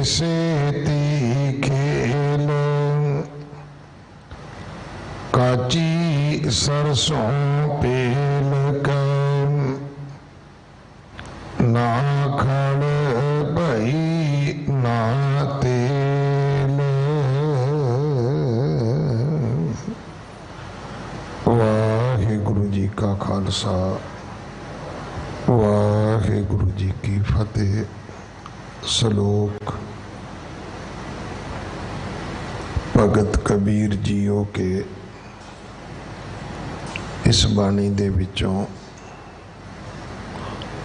जैसे खेल काची सरसों पेल कर ना खड़ भई ना तेल। वाहिगुरु जी का खालसा वाहिगुरु जी की फतेह। श्लोक भगत कबीर जीओ के इस बाणी दे विचों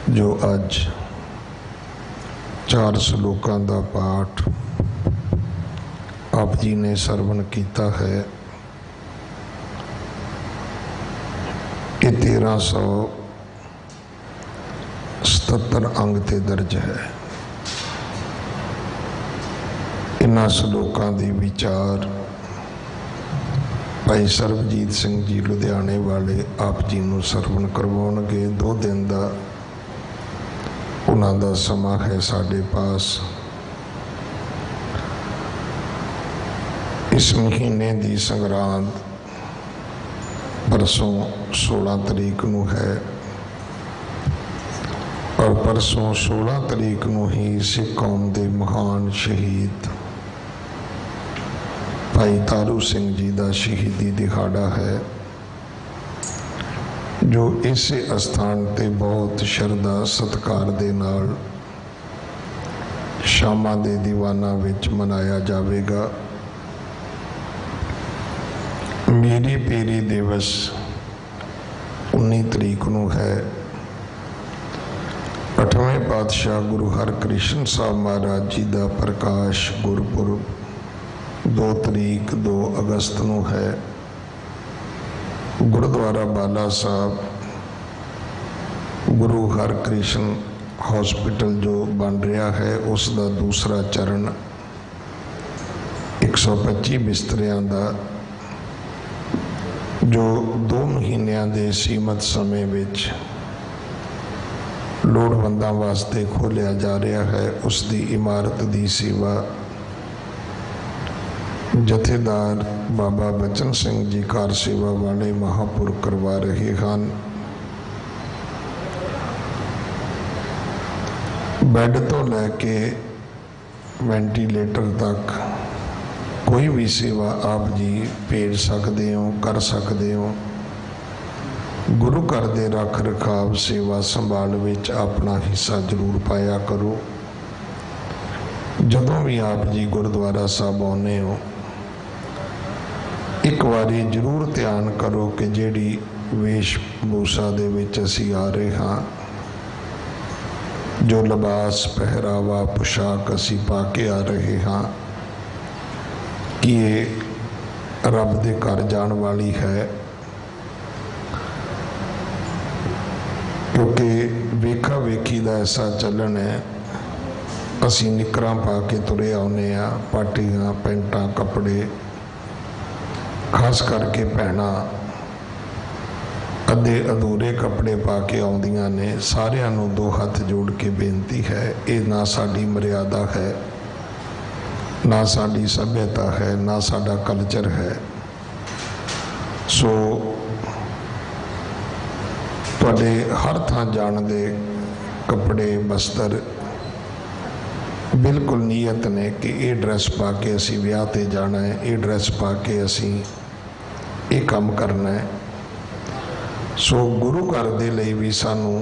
जो अज 4 श्लोकां दा पाठ आप जी ने सरवण किया है। ये 1377 अंग ते दर्ज है। इन्हां श्लोकां दी विचार भाई सरबजीत सिंह जी लुधियाने वाले आप जी नूं सरवण करवाउणगे। 2 दिन का उन्हां दा समा है साडे पास। इस महीने की संगरांद परसों 16 तरीक नूं है और परसों 16 तरीक नूं ही सिख कौम के महान शहीद भाई तारू सिंह जी का शहीदी दिहाड़ा है, जो इस स्थान ते बहुत शरधा सत्कार दे नाल शामां दे दीवाना विच मनाया जाएगा। मेरी पेरी दिवस 19 तरीक नूं है। 8वें पातशाह गुरु हरकृष्ण साहब महाराज जी का प्रकाश गुरपुरब 2 तरीक 2 अगस्त नूं है। गुरुद्वारा बाला साहब गुरु हरकृष्ण हॉस्पिटल जो बन रहा है उसका दूसरा चरण 125 बिस्तरियां का जो 2 महीनों के सीमित समय विच लोड़वंदां वास्ते खोलिया जा रहा है। उसकी इमारत की सेवा जथेदार बाबा बचन सिंह जी कार सेवा वाले महापुर करवा रहे हैं। बैड तो लैके वेंटीलेटर तक कोई भी सेवा आप जी भेज सकते हो, कर सकते हो। गुरु घर के रख रखाव सेवा संभाल विच अपना हिस्सा जरूर पाया करो। जदों भी आप जी गुरुद्वारा साहब आने हो एक बारी जरूर ध्यान करो कि जिहड़ी वेशभूषा दे विच असीं आ रहे हाँ, जो लिबास पहरावा पोशाक असीं पा के आ रहे हाँ, कि ये रब दे घर जाण वाली है। क्योंकि वेखा वेखी का ऐसा चलन है, असीं निकरां पा के तुरे आउने आ, पाटियां पेंटां कपड़े खास करके भैणा अद्धे अधूरे कपड़े पा के आउंदियां ने। सारियां नूं 2 हाथ जोड़ के बेनती है, ये ना साडी मर्यादा है, ना साडी सभ्यता है, ना साडा कल्चर है। सो तुहाडे हर थां जाण दे कपड़े बस्तर बिल्कुल नीयत ने कि ये ड्रैस पा के असी विआह ते जाना है, ये ड्रैस पा के असी ये काम करना है। सो गुरु घर दे लई भी सानू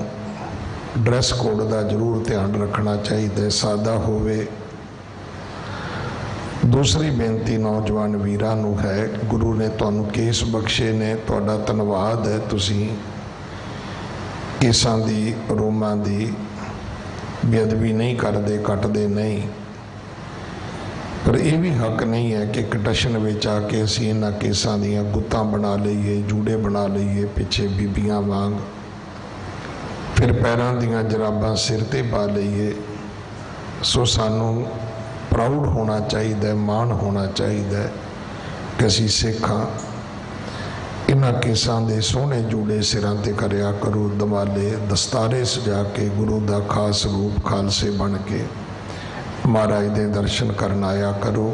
ड्रैस कोड का जरूर ध्यान रखना चाहिए, सादा होवे। दूसरी बेनती नौजवान वीरां नू है, गुरु ने तुहानू केस बख्शे ने, तुहाडा धन्नवाद है। तुसीं केसां दी रोमां दी बेअदबी नहीं करते, कटते नहीं, पर यह भी हक नहीं है कि कटशन में आके असीं इन्हां केसां दीयां गुत्तां बना लईए, जूड़े बना लईए पिछे बीबियां वांग, फिर पैरां दीयां जराबां सिर ते पा लईए। सो सानू प्राउड होना चाहिए, मान होना चाहिए कि असीं सिख हां। इन्हां केसां दे सोहणे जूड़े सिरां ते करिया करो, दमाले दस्तारे सजा के गुरु दा खास रूप खालसे बन के महाराज के दर्शन करन आया करो।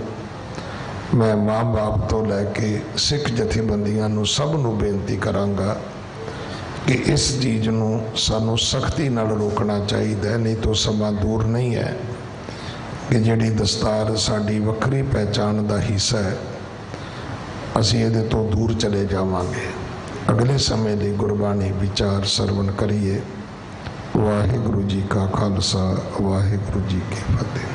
मैं माँ बाप तो लैके सिख जथेबंदियां नूं सब नूं बेनती करांगा कि इस चीज़ नूं सानूं सख्ती नाल रोकना चाहिए, नहीं तो समा दूर नहीं है कि जिहड़ी दस्तार साडी वक्री पहचान का हिस्सा है असीं इहदे तो दूर चले जावांगे। अगले समय दी गुरबाणी विचार सरवण करिए। वाहिगुरु जी का खालसा, वाहिगुरु जी की फतेह।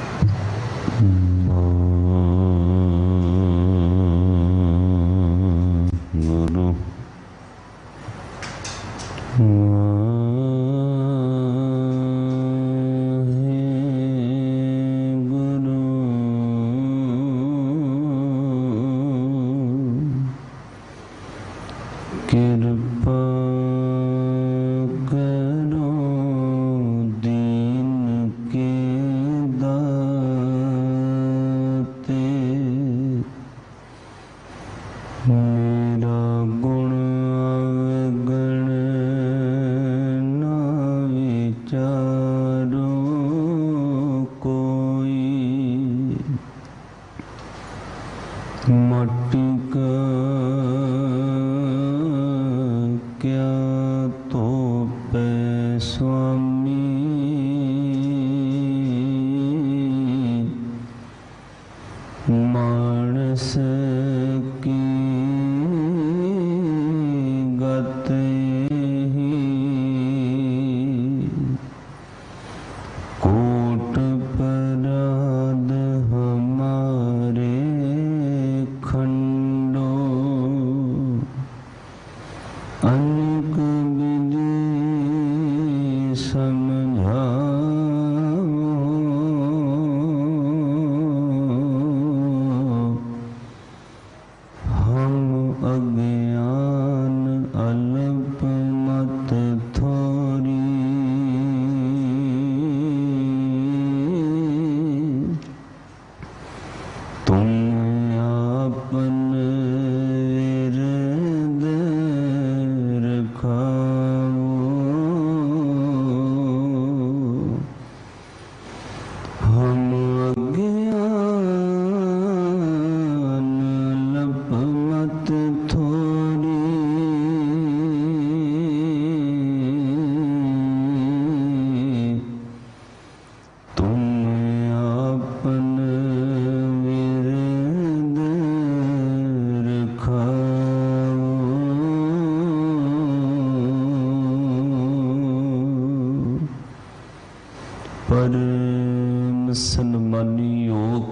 परम सन्मानी योग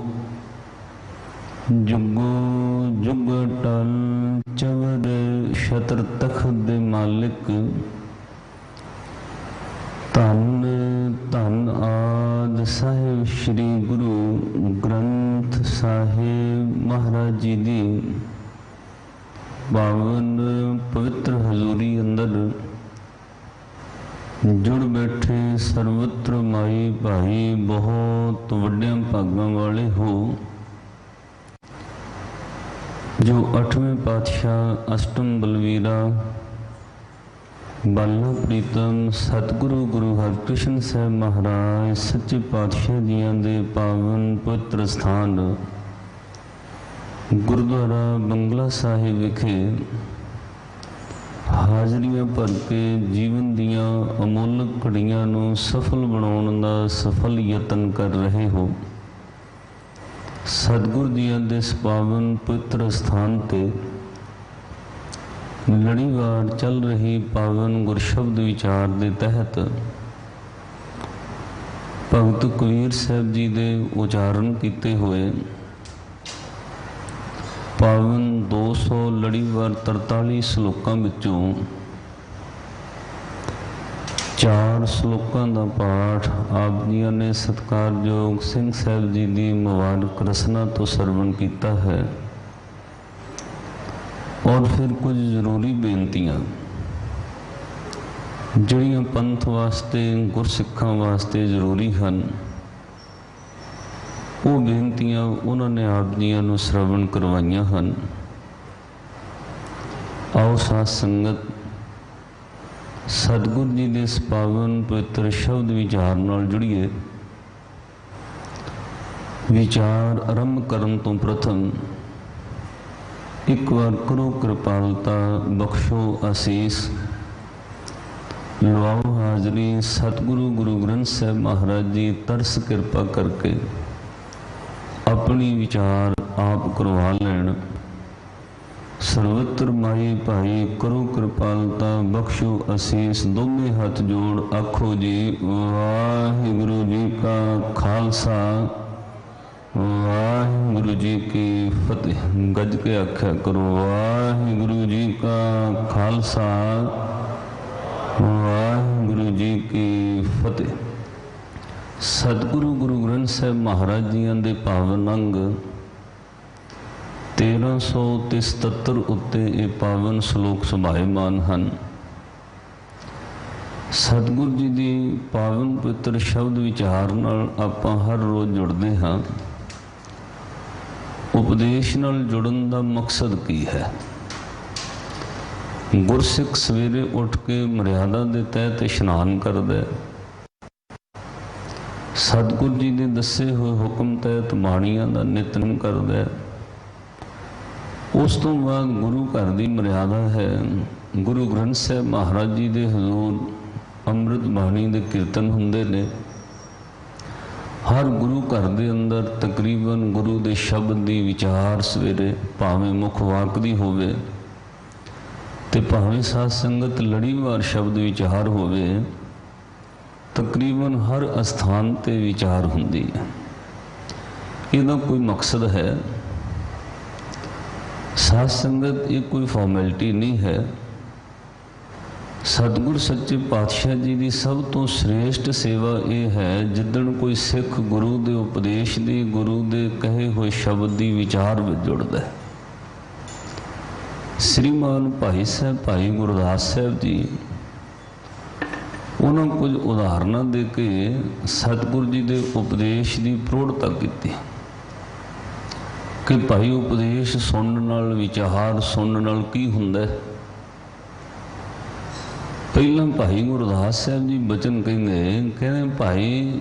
जुगो जुग टल चवर छत्र तख्त दे मालिक धन धन आद साहिब श्री गुरु ग्रंथ साहिब महाराज जी दी पावन पवित्र हजूरी अंदर जुड़ बैठे सर्वत्र माई भाई बहुत वड्डे भागां वाले हो जो 8वें पातशाह अष्टम बलवीरा बाला प्रीतम सतगुरु गुरु हरकृष्ण साहब महाराज सच्चे पातशाह जियां दे पावन पवित्र स्थान गुरुद्वारा बंगला साहिब विखे हाजरियां भर के जीवन दियां अमोलक घड़ियां नूं सफल बनाउण दा सफल यतन कर रहे हो। सतगुर दियां दे इस पावन पवित्र स्थान ते लड़ीवार चल रही पावन गुरशब्द विचार दे तहत भगत कबीर साहब जी दे उचारण किते हुए पावन 200 लड़ीवार 43 श्लोकां विचों 4 श्लोकां दा पाठ आप जियां ने सत्कारयोग सिंह साहब जी दी मुबारक रसना तो सरवण किया है और फिर कुछ जरूरी बेनतियां जिहड़ियां पंथ वास्ते गुरसिखां वास्ते जरूरी हैं वो बेनतियां उन्होंने आप जियां नूं श्रवण करवाइयां हन। आओ साथ संगत सतगुर जी दे इस पावन पवित्र शब्द विचार नाल जुड़िए विचार आरंभ करन तो प्रथम एक बार करो कृपालता, बख्शो आशीष, लवाओ हाजरी। सतगुरु गुरु ग्रंथ साहब महाराज जी तरस कृपा करके अपनी विचार आप करवा लैन। सर्वत्र माई भाई करो कृपालता, बख्शो आशीष। दोनों हाथ जोड़ आखो जी वाहिगुरु जी का खालसा, वाहिगुरु जी की फतेह। गज के आख्या करो वाहिगुरु जी का खालसा, वाहिगुरु जी की फतेह। सतगुरु गुरु ग्रंथ साहब महाराज जी के पावन अंग 1377 उत्ते ये पावन श्लोक सुभाएमान हैं। सतगुरु जी की पावन पवित्र शब्द विचार नाल आपां हर रोज़ जुड़ते हाँ। उपदेश नाल जुड़न का मकसद की है? गुरसिख सवेरे उठ के मर्यादा के तहत इशनान करदा, सतगुरु जी के दसे हुए हुक्म तहत बाणियां का नितनेम करदा। उस तो बाद गुरु घर की मर्यादा है, गुरु ग्रंथ साहब महाराज जी के हजूर अमृत बाणी के कीर्तन हुंदे ने। हर गुरु घर के अंदर तकरीबन गुरु के शब्द की विचार सवेरे भावें मुख वाकदी होवे ते भावें साध संगत लड़ीवार शब्द विचार होवे, तकरीबन हर अस्थान ते विचार हुंदी है। इहदा कोई मकसद है? साध संगत ये कोई फॉर्मैलिटी नहीं है। सतगुरु सच्चे पातशाह जी की सब तो श्रेष्ठ सेवा ये है, जिदन कोई सिख गुरु के उपदेश की, गुरु के कहे हुए शब्द की विचार में जुड़ता है। श्रीमान भाई साहब भाई गुरदास साहब जी उन्होंने कुछ उदाहरण दे के सतगुरु जी के उपदेश की प्रौढ़ता की कि भाई उपदेश सुनने नाल, विचार सुनने नाल की हुंदा है। पहला भाई गुरदास साहब जी बचन कहते भाई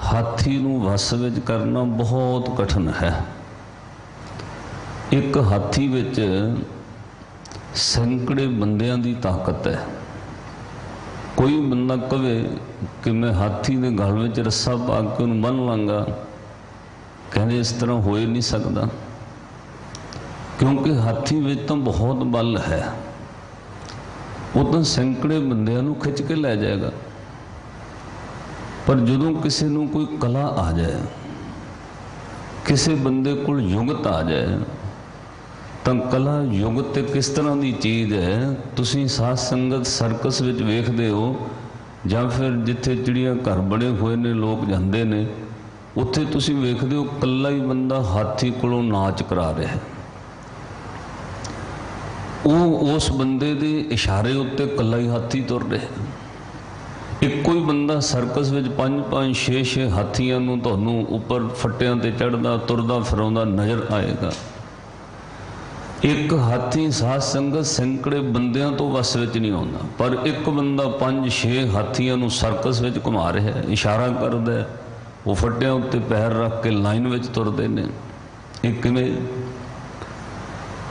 हाथी नूं वस विच करना बहुत कठिन है। एक हाथी विच सैकड़े बंदियां की ताकत है। कोई बंदा कहे कि मैं हाथी के गल में रस्सा पा के उन्हें बन लाँगा, कहते इस तरह हो ही नहीं सकता, क्योंकि हाथी में तो बहुत बल है। वो तो सैकड़े बंदियां नूं खिंच के लै जाएगा। पर जदों किसी नूं कोई कला आ जाए, किसी बंदे को युगत आ जाए, तो कला युगत किस तरह की चीज़ है तुसीं साध संगत सर्कस विच वेखदे हो, जां फिर जिथे चिड़िया घर बने हुए ने लोग जाते हैं उत्थे तुसीं वेखदे हो कल्ला ही बंदा हाथी कोलों नाच करा रहा है। वो उस बंदे दे इशारे उत्ते कल्ला ही हाथी तुर रहा। एक कोई बंदा सर्कस विच 5-5, 6-6 हाथियां नूं तुहानूं उपर फट्टियां ते चढ़दा तुरदा फिरौंदा नज़र आएगा। एक हाथी साध संगत सैकड़े बंदियां तो वस विच नहीं आउंदा, पर एक बंदा 5-6 हाथियां नूं सर्कस विच घुमा रहा है, इशारा करदा है, वो फट्टियां उत्ते पैर रख के लाइन में तुरते हैं। एक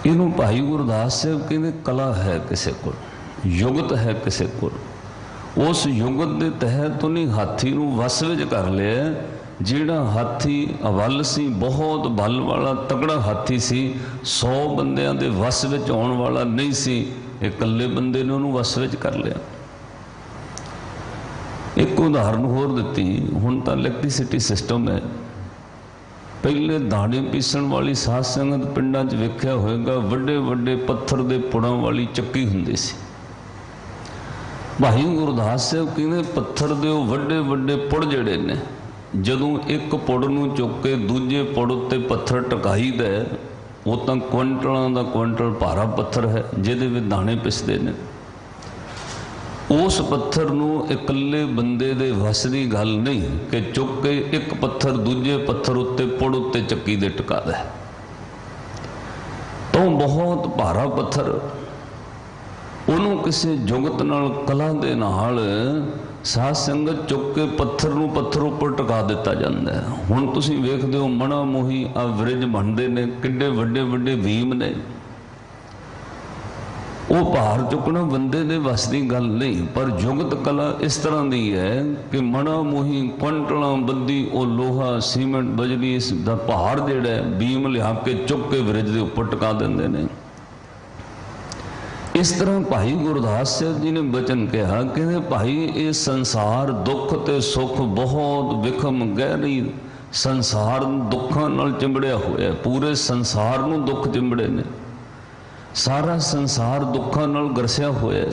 इनू भाई गुरदास साहब कहते कला है किसी को, युगत है किसी को। उस युगत के तहत उन्हें हाथी नूं वस विच कर लिया। जिहड़ा हाथी अवल सी, बहुत बल वाला तगड़ा हाथी सी, 100 बंदियां दे वस विच आउण वाला नहीं सी, एक कल्ले बंदे ने उन्होंने वस विच कर लिया। एक उदाहरण होर दिती, हुण तां इलैक्ट्रिसिटी सिस्टम है। पहले दाणे पीसण वाली साध संगत पिंडां 'च वेख्या होएगा, वड्डे वड्डे पत्थर दे पुड़ां वाली चक्की हुंदी सी। भाई गुरदास साहब कहते पत्थर दे वड्डे वड्डे पुड़ जिहड़े ने, जदों एक पुड़ नूं चुक के दूजे पुड़ उत्ते पत्थर टकाईदा, वो तां क्विंटलां दा क्विंटल भारा पत्थर है जिहदे विच दाणे पिसदे ने। उस पत्थर नूं इकल्ले बंदे दे वस दी गल नहीं कि चुक के एक पत्थर दूजे पत्थर उत्ते पुड़ उत्ते चक्की दे टका दे। तो बहुत भारा पत्थर उन्होंने किसी जुगत नाल कला दे नाल साध संगत चुक के पत्थर नूं पत्थर उपर टका पटका दिता जाता है। हुण तुसीं वेखदे हो मना मोही आ ब्रिज बनते ने, किड्डे वड्डे वड्डे भीम ने, वो भार चुकना बंदे दे वस की गल नहीं। पर जुगत कला इस तरह की है कि मना मोही क्वंटलों बद्दी वो लोहा सीमेंट बजरी इसका भार जिहड़ा है बीम लिया के चुक के ब्रिज के उपर टिका देंदे ने। इस तरह भाई गुरदास साहब जी ने बचन कहा कि भाई ये संसार दुख ते सुख बहुत विखम गहरी, संसार दुखों नाल चिंबड़िया होया, पूरे संसार नूं दुख चिंबड़े ने, सारा संसार दुखों नाल गरसिया होया।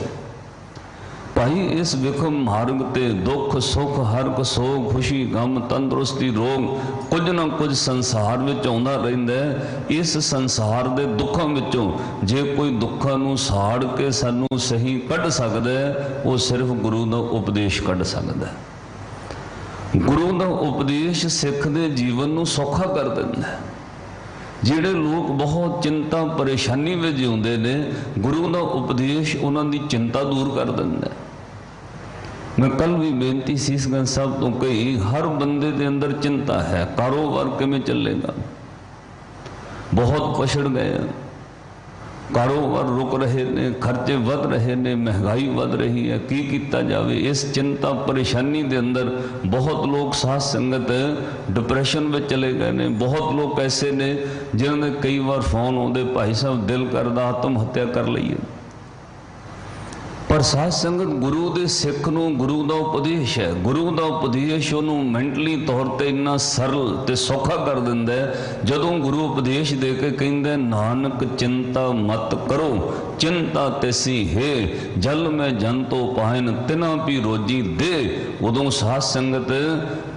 भाई इस विखम मार्ग ते दुख सुख हरक सोग खुशी गम तंदुरुस्ती रोग कुछ ना कुछ संसार विच आउंदा रहिंदा है। इस संसार दे दुखों विचों जे कोई दुखों नूं साड़ के सानू सही कढ सकदा है, वो सिर्फ गुरु दा उपदेश कढ सकदा है। गुरु दा उपदेश सिख दे जीवन नूं सौखा कर दिंदा है। जिहड़े लोग बहुत चिंता परेशानी में जिउंदे ने, गुरु का उपदेश उन्होंने चिंता दूर कर दिंदा है। मैं कल भी बेनती सीसगंज साहब तो कही, हर बंदे के अंदर चिंता है, कारोबार किवें चलेगा, बहुत पछड़ गए, कारोबार रुक रहे ने, खर्चे वध रहे ने, महंगाई वध रही है, की किया जाए। इस चिंता परेशानी के अंदर बहुत लोग साथ संगत डिप्रैशन में चले गए ने। बहुत लोग ऐसे ने जिन्होंने कई बार फोन आते, भाई साहब दिल करदा आत्म हत्या कर लईए। पर साथ संगत गुरु दे सिख नूं गुरु का उपदेश है, गुरु का उपदेश उन्होंने मैंटली तौर पर इन्ना सरल ते सौखा कर दिंदा है। जदों गुरु उपदेश दे के कहंदे नानक चिंता मत करो, चिंता तैसी है जल में जन तो पायन तिना भी रोजी दे, उदों साथ संगत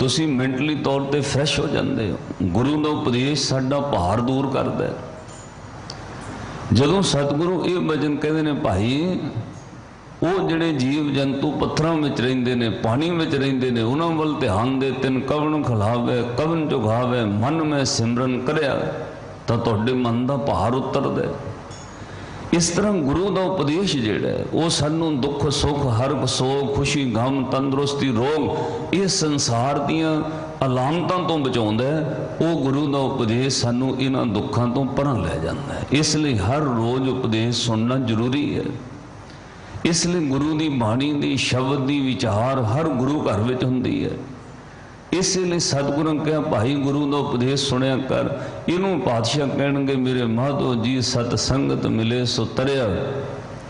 तुसी मैंटली तौर पर फ्रैश हो जाते हो। गुरु का उपदेश साडा भार दूर करदा है। जदों सतगुरु ये वचन कहते हैं, भाई वो जिहड़े जीव जंतु पत्थरों में रहिंदे ने, पानी में रहिंदे ने, उन्हां वल ध्यान दे, तिन कवन खिलावे कवन चुगावे, मन में सिमरन करया तां तुहाडे मन दा भार उतरदा है। इस तरह गुरु का उपदेश जिहड़ा है वो सानू दुख सुख हरक सोग खुशी गम तंदुरुस्ती रोग ये संसार दीआं अलामतां तो बचाउंदा है। वो गुरु का उपदेश सानू इन्हां दुखों तो परां लै जांदा है। इसलिए हर रोज़ उपदेश सुनना जरूरी है। इसलिए गुरु की बाणी की शब्द की विचार हर गुरु घर में होंदी है। इसलिए सतगुरु ने कहा, भाई गुरु का उपदेश सुनिया कर। इनू पातशाह कहणगे, मेरे माधो जी सत संगत मिले सो तरया,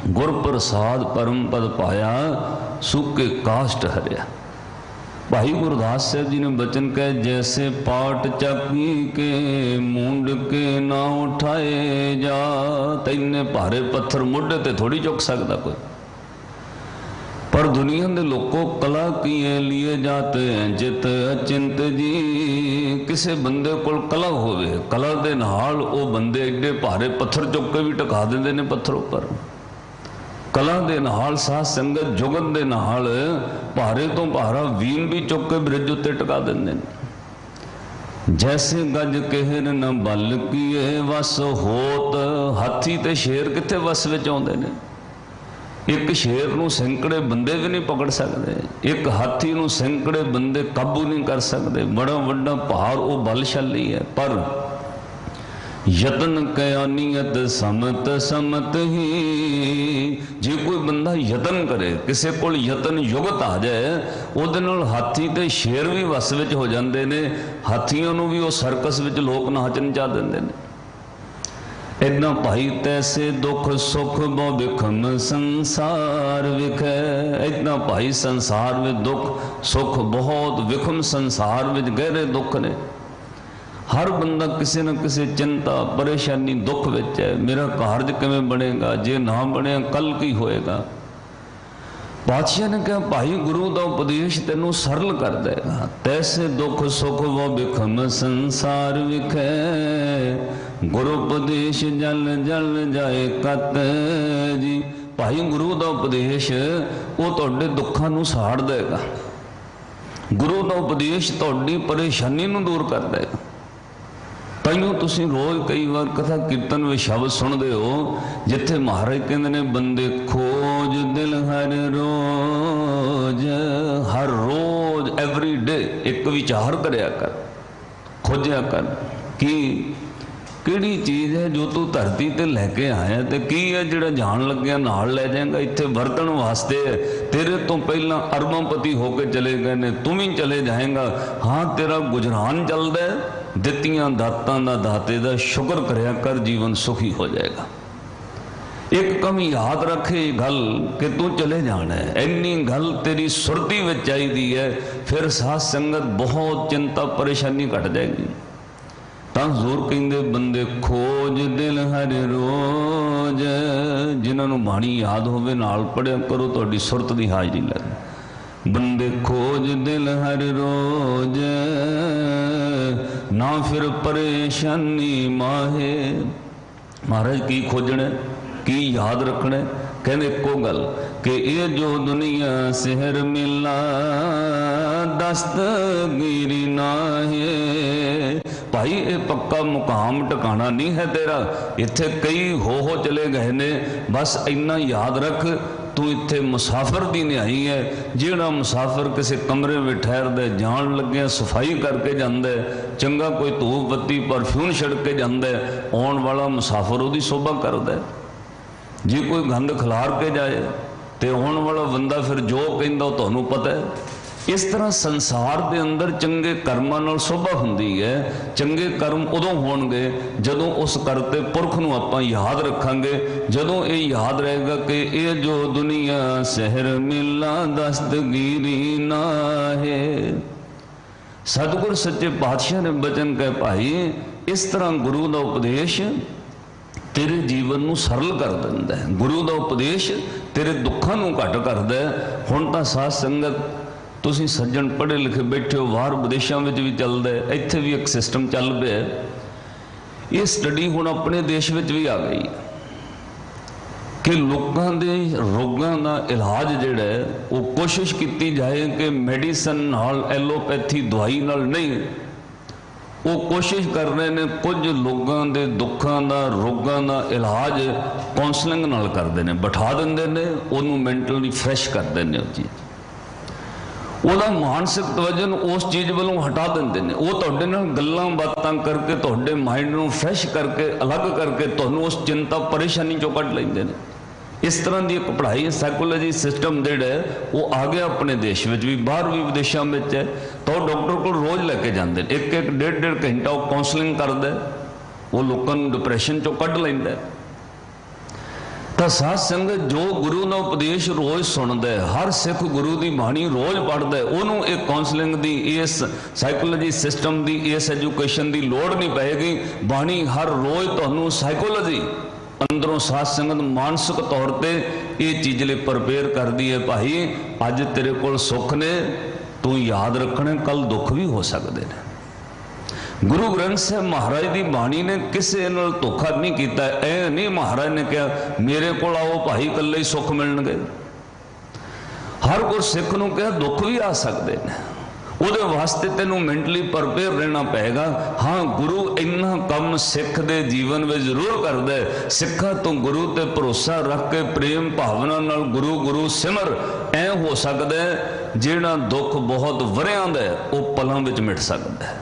गुर प्रसाद परम पद पाया, सुके काष्ट हरिया। भाई गुरदास साहब जी ने बचन कहे, जैसे पाट चाकी के मूंड के ना उठाए जा, तैने भारे पत्थर मुढ़े ते थोड़ी चुक सकता कोई। पर दुनिया के लोगों कला किए लिए जाते हैं जित अचिंत जी। किसी बंदे को कला होवे, कला दे नाल वो बंदे एडे भारे पत्थर चुक के भी टका देंदे ने पत्थरों पर। कला दे नाल साथ संगत जुगत दे नाल भारे तो भारा वीन भी चुक के ब्रिज उत्ते टका देंदे ने। जैसे गज कहर न बल किए वस होत, हाथी ते शेर किथे वस विच आउंदे ने। एक शेर नूं सैकड़े बंदे भी नहीं पकड़ सकते, एक हाथी नूं सैकड़े बंदे काबू नहीं कर सकते। बड़ा वड्डा भार वो बलशाली है। पर यतन कयानियत समत समत ही, जे कोई बंदा यतन करे, किसी को यतन युगत आ जाए, उहदे नाल हाथी ते शेर भी वस विच हो जाते ने। हाथियों नूं भी वो सर्कस विच लोक नाच नचा देंदे ने। इतना भाई तैसे दुख सुख बहु विखम संसार विखै। इतना भाई संसार में दुख सुख बहुत विखम, संसार में गहरे दुख ने। हर बंदा किसी न किसी चिंता परेशानी दुख विच है। मेरा कारज किवें बनेगा, जे ना बने कल की होएगा। पातशाह ने कहा, भाई गुरु का उपदेश तेनों सरल कर देगा। तैसे दुख सुख वो विखम संसार विखै, गुरु उपदेश जल जल जाए कत जी। भाई गुरु का उपदेश वो तुहाडे दुखों नूं साड़ देगा। गुरु का उपदेश तुहाडी परेशानी नूं दूर कर देगा। तैयों तुसीं रोज़ कई बार कथा कीर्तन में शब्द सुनते हो जिथे महाराज कहते ने, बंदे खोज दिल हर रोज एवरी छड्डे, एक विचार करया कर, खोजिया कर कि किहड़ी चीज़ है जो तू धरती ते लैके आया, तो की है जिहड़ा जान लग्या नाल लै जाएगा, इत्थे वरतण वास्ते है। तेरे तो पहला अरबोंपति होके चले गए ने, तुम ही चले जाएगा। हाँ तेरा गुजरान चलदा है, दित्तियां दातां दा दाते दा शुक्र करया कर, जीवन सुखी हो जाएगा। एक कम याद रखे गल कि तू चले जाना है, इन्नी गल तेरी सुरती में चाहिए है, फिर साथ संगत बहुत चिंता परेशानी घट जाएगी। तो जोर कहते बंदे खोज दिल हर रोज, जिन्होंने बाणी याद होवे नाल पढ़िया करो, थोड़ी सुरत की हाजरी लगे। बंदे खोज दिल हर रोज, ना फिर परेशानी माहे। महाराज की खोजने की याद रखना, कहने एको गल कि ये जो दुनिया शहर मिला दस्तगीरी ना है। भाई ये पक्का मुकाम टिकाना नहीं है तेरा, इत्थे कई हो चले गए ने, बस इन्ना याद रख तू इत्थे मुसाफिर दी निहाई है। जिहड़ा मुसाफिर किसी कमरे में ठहरदा जान लग्या सफाई करके जांदा है, चंगा कोई धूप बत्ती परफ्यूम छिड़क के जांदा है, आउण वाला मुसाफिर उहदी शोभा करदा है। जे कोई गंद खिलार के जाए तो आने वाला बंदा फिर जो कहता तुहानू पता है। इस तरह संसार के अंदर चंगे कर्मां नाल शोभा हुंदी है। चंगे कर्म उदों होणगे जदों उस करते पुरख नूं आपां याद रखांगे, जदों ये याद रहेगा कि ये जो दुनिया शहर मिला दस्तगीरी ना है। सतगुर सच्चे पातशाह ने बचन कहे भाई इस तरह गुरु का उपदेश तेरे जीवन नूं सरल कर दिंदा है। गुरु का उपदेश तेरे दुखों नूं घट करदा है। हुण तां साध संगत तुसीं सज्जण पढ़े लिखे बैठे हो, बाहर विदेशों में भी चलदा है, इत्थे भी एक सिस्टम चल पिया है। ये स्टडी हुण अपने देश में भी आ गई कि लोगों के रोगों का इलाज जिहड़ा है वो कोशिश की जाए कि मेडिसन नाल एलोपैथी दवाई नाल नहीं, वो कोशिश कर रहे हैं कुछ लोगों के दुखों का रोगों का इलाज काउंसलिंग नाल करते हैं, बैठा देंगे ने, उन्होंने मैंटली फ्रैश कर देंगे। वो चीज़ ਉਹਦਾ मानसिक तवजन उस चीज़ वालों हटा देंगे ने। वो तुहाडे नाल गल्लां बातां करके तुहाडे माइंड नूं फ्रैश करके अलग करके तुहानूं उस चिंता परेशानी चों कढ लैंदे ने। इस तरह की एक पढ़ाई साइकोलॉजी सिस्टम जिहड़ा है वो आ गया अपने देश में भी, बाहर भी विदेशों में है। तो डॉक्टर को रोज़ लैके जाते हैं, एक एक डेढ़ डेढ़ घंटा वो काउंसलिंग करता है, वो लोगों को डिप्रैशन चों कढ लैंदा है। तो साध संगत जो गुरु का उपदेश रोज़ सुनता है, हर सिख गुरु की बाणी रोज़ पढ़ता है, उन्होंने एक काउंसलिंग की इस साइकोलॉजी सिस्टम की इस एजुकेशन की लोड़ नहीं पैगी। बाणी हर रोज़ तुहानूं साइकोलॉजी अंदरों साध संगत मानसिक तौर पर ये चीज़ लिए प्रिपेयर कर दी है। भाई अज तेरे कोल सुख ने, तू याद रखने कल दुख भी हो सकते हैं। गुरु ग्रंथ साहब महाराज की बाणी ने किसी नाल धोखा नहीं किया। ऐ नहीं महाराज ने कहा मेरे को आओ भाई कल्ले ही सुख मिलणगे। हर कोई सिख नूं कहा दुख भी आ सकते हैं, ਉਹਦੇ वास्ते तेनों मैंटली प्रिपेयर रहना पेगा। हाँ गुरु इन्ना कम सिख दे जीवन में जरूर करता है। सिखा तो गुरु ते भरोसा रख के प्रेम भावना नाल गुरु गुरु सिमर, ऐ हो सकता है जिहड़ा दुख बहुत वरियां दा है वह पलों में मिट सकता है।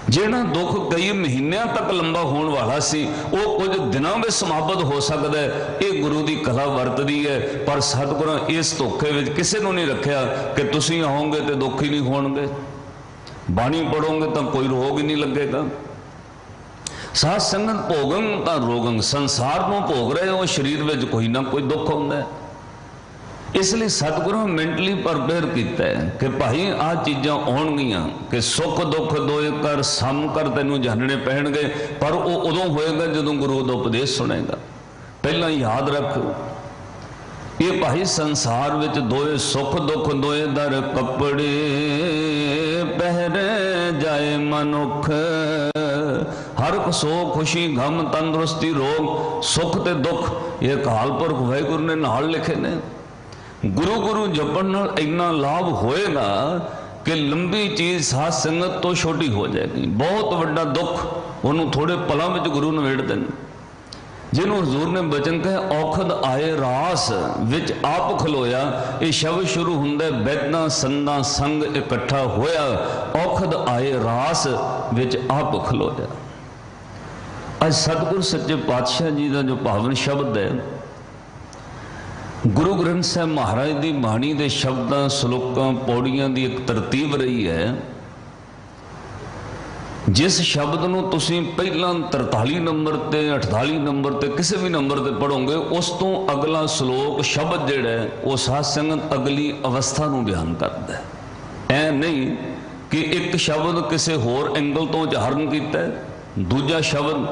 जिहड़ा दुख कई महीनों तक लंबा होने वाला सी वो कुछ दिनों में समाप्त हो सकता है। ये गुरु की कला वरतदी है। पर सतगुरां इस धोखे में किसी को नहीं रखा कि तुसीं आओगे तो दुख ही नहीं होणगे, बाणी पढ़ोगे तो कोई रोग ही नहीं लगेगा। साध संगत भोगन तो रोगन, संसार में भोग रहे हो, शरीर में कोई ना कोई दुख होंदा है। इसलिए सतगुरु मैंटली प्रिपेयर किया है कि भाई आ चीज़ां आउणगियां कि सुख दुख दोए कर सम कर तैनूं जानने पैणगे। पर वो उदों होएगा जदों गुरु का उपदेश सुनेगा। पहला याद रख ये भाई संसार विच दोए सुख दुख दोए दर कपड़े पहरे जाए मनुख। हर सो खुशी गम तंदुरुस्ती रोग सुख ते दुख ये अकाल पुरख वाहिगुरू ने नाल लिखे ने। गुरु गुरु जपण नाल इन्ना लाभ होएगा कि लंबी चीज़ साध संगत तो छोटी हो जाएगी। बहुत बड़ा दुख उन्होंने थोड़े पलों में गुरु नवेड़ दें। ਜਿਹਨੂੰ ਹਜ਼ੂਰ ਨੇ ਬਚਨ ਕਹੇ ਔਖਦ ਆਏ ਰਾਸ ਵਿੱਚ ਆਪ ਖਲੋਇਆ। ਇਹ ਸ਼ਬਦ ਸ਼ੁਰੂ ਹੁੰਦਾ ਬੈਦਾਂ ਸੰਦਾਂ ਸੰਗ ਇਕੱਠਾ ਹੋਇਆ, ਔਖਦ ਆਏ ਰਾਸ ਵਿੱਚ ਆਪ ਖਲੋਇਆ। ਅੱਜ ਸਤਿਗੁਰ ਸੱਚੇ ਪਾਤਸ਼ਾਹ ਜੀ ਦਾ ਜੋ ਪਾਵਨ ਸ਼ਬਦ ਹੈ, ਗੁਰੂ ਗ੍ਰੰਥ ਸਾਹਿਬ ਮਹਾਰਾਜ ਦੀ ਬਾਣੀ ਦੇ ਸ਼ਬਦਾਂ ਸ਼ਲੋਕਾਂ ਪੌੜੀਆਂ ਦੀ ਇੱਕ ਤਰਤੀਬ ਰਹੀ ਹੈ। जिस शब्द ਨੂੰ ਤੁਸੀਂ ਪਹਿਲਾਂ 43 ਨੰਬਰ ਤੇ 48 ਨੰਬਰ ਤੇ ਕਿਸੇ ਵੀ ਨੰਬਰ ਤੇ ਪੜੋਗੇ, ਉਸ ਤੋਂ ਅਗਲਾ ਸ਼ਲੋਕ ਸ਼ਬਦ ਜਿਹੜਾ ਹੈ ਉਹ ਸਾਧ ਸੰਗਤ ਅਗਲੀ ਅਵਸਥਾ ਨੂੰ ਬਿਆਨ ਕਰਦਾ ਹੈ। ਐ ਨਹੀਂ ਕਿ ਇੱਕ ਸ਼ਬਦ ਕਿਸੇ ਹੋਰ ਐਂਗਲ ਤੋਂ ਉਚਾਰਨ ਕੀਤਾ, ਦੂਜਾ ਸ਼ਬਦ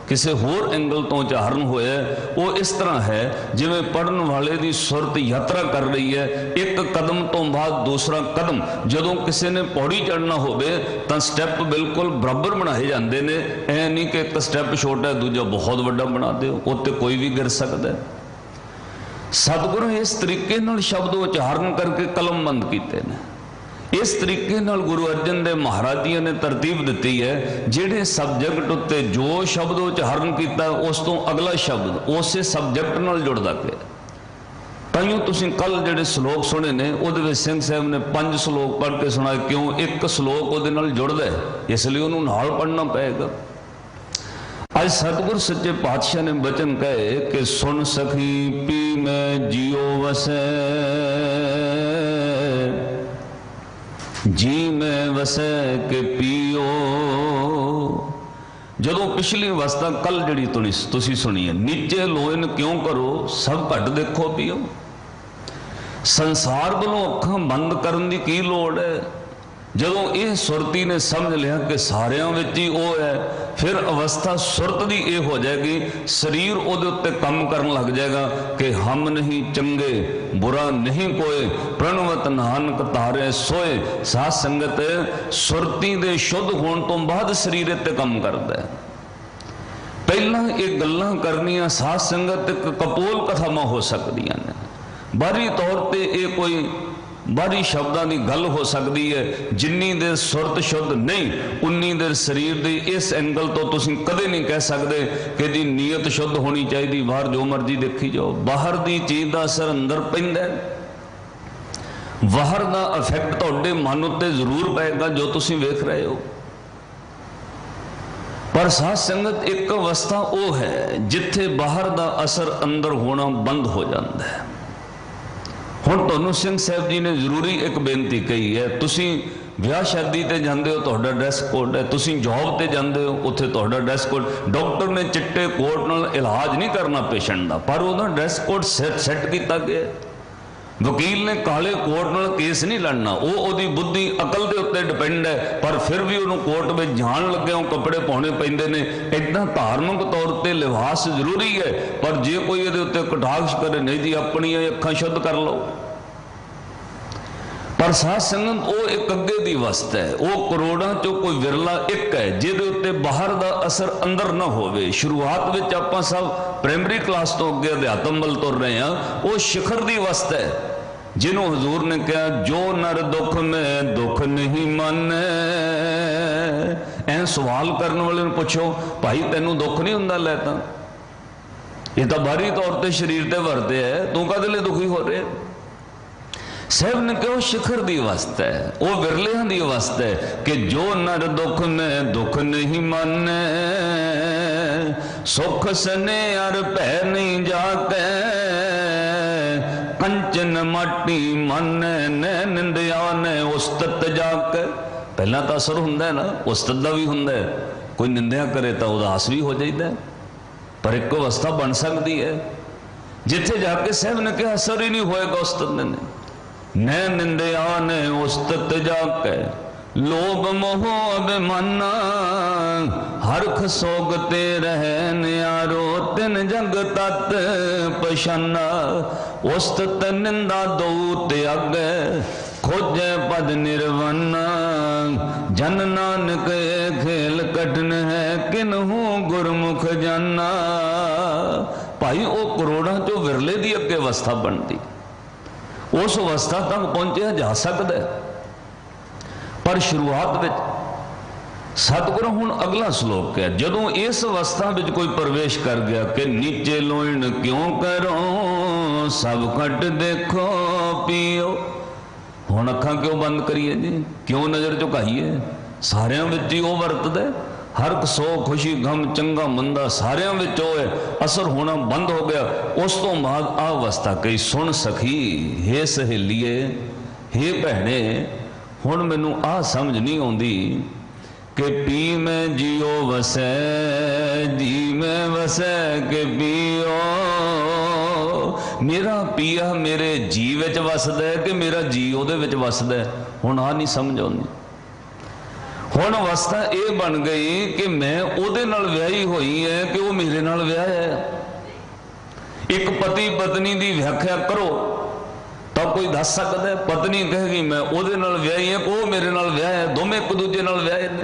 ਕਿਸੇ ਹੋਰ ਐਂਗਲ ਤੋਂ ਉਚਾਰਨ ਹੋਇਆ। ਉਹ ਇਸ ਤਰ੍ਹਾਂ ਹੈ ਜਿਵੇਂ ਪੜ੍ਹਨ ਵਾਲੇ ਦੀ ਸੁਰਤ ਯਾਤਰਾ ਕਰ ਰਹੀ ਹੈ, ਇੱਕ ਕਦਮ ਤੋਂ ਬਾਅਦ ਦੂਸਰਾ ਕਦਮ। ਜਦੋਂ ਕਿਸੇ ਨੇ ਪੌੜੀ ਚੜ੍ਹਨਾ ਹੋਵੇ ਤਾਂ ਸਟੈਪ ਬਿਲਕੁਲ ਬਰਾਬਰ ਬਣਾਏ ਜਾਂਦੇ ਨੇ। ਐ ਨਹੀਂ ਕਿ ਇੱਕ ਸਟੈਪ ਛੋਟਾ ਹੈ ਦੂਜਾ ਬਹੁਤ ਵੱਡਾ ਬਣਾ ਦਿਓ, ਉੱਤੇ ਕੋਈ ਵੀ ਗਿਰ ਸਕਦਾ। ਸਤਿਗੁਰੂ ਇਸ ਤਰੀਕੇ ਨਾਲ ਸ਼ਬਦ ਉਚਾਰਨ ਕਰਕੇ ਕਲਮਬੰਦ ਕੀਤੇ ਨੇ। इस तरीके नाल गुरु अर्जन देव महाराज जी ने तरतीब दी है, जिहड़े सबजैक्ट उत्ते जो शब्द उच्चारण किया उस तो अगला शब्द उस सबजैक्ट नाल जुड़दा पिया। ताइयों तुसीं कल जिहड़े श्लोक सुने ने उहदे विच सिंह साहब ने 5 श्लोक पढ़ के सुनाए। क्यों? एक श्लोक उहदे नाल जुड़दा है, इसलिए उहनूं नाल पढ़ना पएगा। आज सतगुर सच्चे पातशाह ने बचन कहे कि सुन सखी पी में जियो वसै, जी में वसै के पियो। जदों पिछली अवस्था कल जिहड़ी तुसीं सुनी है, नीचे लोइन क्यों करो सब घट देखो पियो। संसार वालों अखां बंद करन दी की लोड़ है? जदों यह सुरती ने समझ लिया कि सारियां विच ही वो है, फिर अवस्था सुरत दी ये हो जाएगी, शरीर उहदे उत्ते काम करन लग जाएगा कि हम नहीं चंगे बुरा नहीं कोई, प्रणवत नानक तारे सोए। साध संगत सुरती दे शुद्ध होने तो बाद शरीर इत्ते काम करता है। पहला ये गल्लां करनियां साध संगत एक कपोल कथावां हो सकदियां ने, बाहरी तौर पर यह कोई बाहरी शब्दों की गल हो सकती है। जिन्नी देर सुरत शुद्ध नहीं उन्नी देर शरीर की इस एंगल तो तुसीं कदे नहीं कह सकते कि जी नीयत शुद्ध होनी चाहिए। बाहर जो मर्जी देखी जाओ, बाहर की चीज़ का असर अंदर पैंदा, बाहर का इफेक्ट तुहाडे मन उत्ते जरूर पेगा जो तुसीं वेख रहे हो। पर साध संगत एक अवस्था वो है जिथे बाहर का असर अंदर होना बंद हो जाता है। हुण तुहानूं सिंह साहब जी ने जरूरी एक बेनती कही है। तुसीं विआह शादी ते जांदे हो, तुहाडा ड्रैस कोड है। तुसीं जॉब ते जांदे हो, उत्थे तुहाडा ड्रैस कोड। डॉक्टर ने चिट्टे कोट नाल इलाज नहीं करना पेशेंट का, पर उहदा ड्रैस कोड सैट किया गया। वकील ने काले कोट नाल केस नहीं लड़ना, वो उहदी बुद्धि अकल के उत्ते डिपेंड है, पर फिर भी उन्होंने कोर्ट में जान लगे कपड़े पाने पैंदे ने। इदां धार्मिक तौर पर लिबास जरूरी है, पर जे कोई इहदे उत्ते कटाक्ष करे नहीं जी अपनी अखां शुद्ध कर लो। पर साध संगत वो एक अगे की अवस्था है, वो करोड़ों चो कोई विरला एक है जिहदे उत्ते बाहर का असर अंदर ना होवे। शुरुआत विच आपां सब प्राइमरी क्लास तो अगे अध्यात्म वल तुर रहे हैं, वो शिखर की अवस्था है जिन्हों हजूर ने कहा जो नर दुख में दुख नहीं माने। ऐ सवाल करने वाले पूछो भाई तेनों दुख नहीं हुंदा? लै तां ये तो बाहरी तौर पर शरीर ते वरते है, तू कदे लई दुखी हो रहे? साहब ने कहा शिखर की अवस्था है, वो विरलियां की अवस्था है कि जो नर दुख में दुख नहीं माने, सुख सने अर भै नहीं जाके, कंचन माटी मन ने निंदिया ने उस्तत जाके। पहला तो असर हुंदा है ना, उस्तत दा भी हुंदा है। कोई निंदिया करे तो उदास भी हो जाता है, पर एक अवस्था बन सकती है जिथे जाके साहब ने कहा असर ही नहीं होएगा उस्तत ने। न निंदिया ने उस्तत जाके लोभ मोह अभिमाना, हरख सोगते रहे न्यारो तिन जग तत पशाना। उस्तत निंदा दो त्यागे खोजे पद निर्वाणा, जन नानक खेल कठिन है किन्हू गुरमुख जाना। भाई वो करोड़ों चो विरले की अगे अवस्था बनती, उस अवस्था तक पहुंचा जा सकता है, पर शुरुआत में सतगुरु हुण अगला श्लोक है, जदों इस अवस्था में कोई प्रवेश कर गया कि नीचे लोइण क्यों करो, सब घट देखो पियो। हुण अखां क्यों बंद करिए जी, क्यों नज़र झुकाइए? सारियां विच ही वो वरतदा, हर एक सो खुशी गम चंगा मंदा सारियां विच वो है, असर होना बंद हो गया। उस तो बाद आ अवस्था कही, सुन सखी हे सहेलीए हे भैणे, हुण मैनू आ समझ नहीं आउंदी कि पी में जियो वसै, जी में वसै के पियो। मेरा पिया मेरे जी विच वसदा है कि मेरा जी उहदे विच वसदा है? हुण आ नहीं समझ आउंदी। हुण अवस्था ये बन गई कि मैं उहदे नाल विआही होई है कि वह मेरे नाल विआह है। एक पति पत्नी की व्याख्या करो तो कोई दस सकता है, पत्नी कहेगी मैं उहदे नाल विआही है, वो मेरे नाल विआह है, दोवें एक दूजे नाल विआहे ने,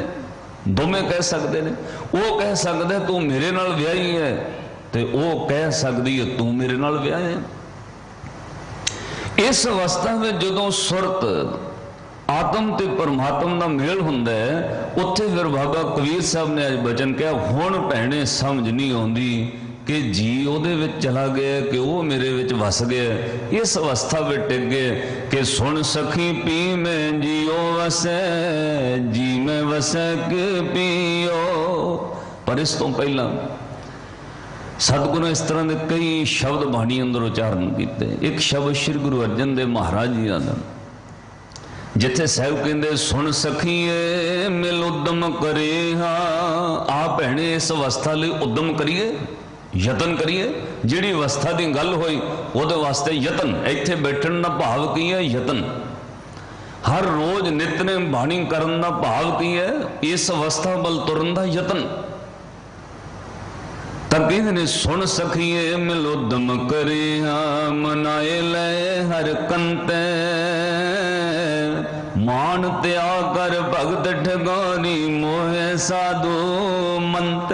दोवें कह सकते हैं। वो कह सकता है तू मेरे नाल विआही है, तो वो कह सकती है तू मेरे नाल विआह है। इस अवस्था में जदों सुरत आत्म ते परमात्मा का मेल हुंदा है, उत्थे फिर बाबा कबीर साहब ने अज बचन कहा, हुण भैणे समझ नहीं आउंदी कि जी उहदे विच चला गया कि वो मेरे विच वस गया। इस अवस्था में टिक गए कि सुन सखी पी में जियो वसै, जी में वसै के पियो। पर इस तो पहला सतगुरु इस तरह के कई शब्द बाणी अंदर उच्चारण किए। एक शब्द श्री गुरु अर्जन देव महाराज जी का, जिथे साहब कहते सुन सखीए मिल उद्यम करे, हाँ आ भैणे इस अवस्था लिए उद्यम करिए, यतन करिए। जिहड़ी अवस्था की गल होई उहदे वास्ते यतन, इत्थे बैठण का भाव की है यतन, हर रोज नितनेम बाणी करन का भाव की है, इस अवस्था वल तुरन का यतन। तब कहते ने सुन सखीए मिल उद्यम करे, हाँ मनाए ले हर कंते, मान त्याग कर भगत ठगानी मोहे साधु मंत।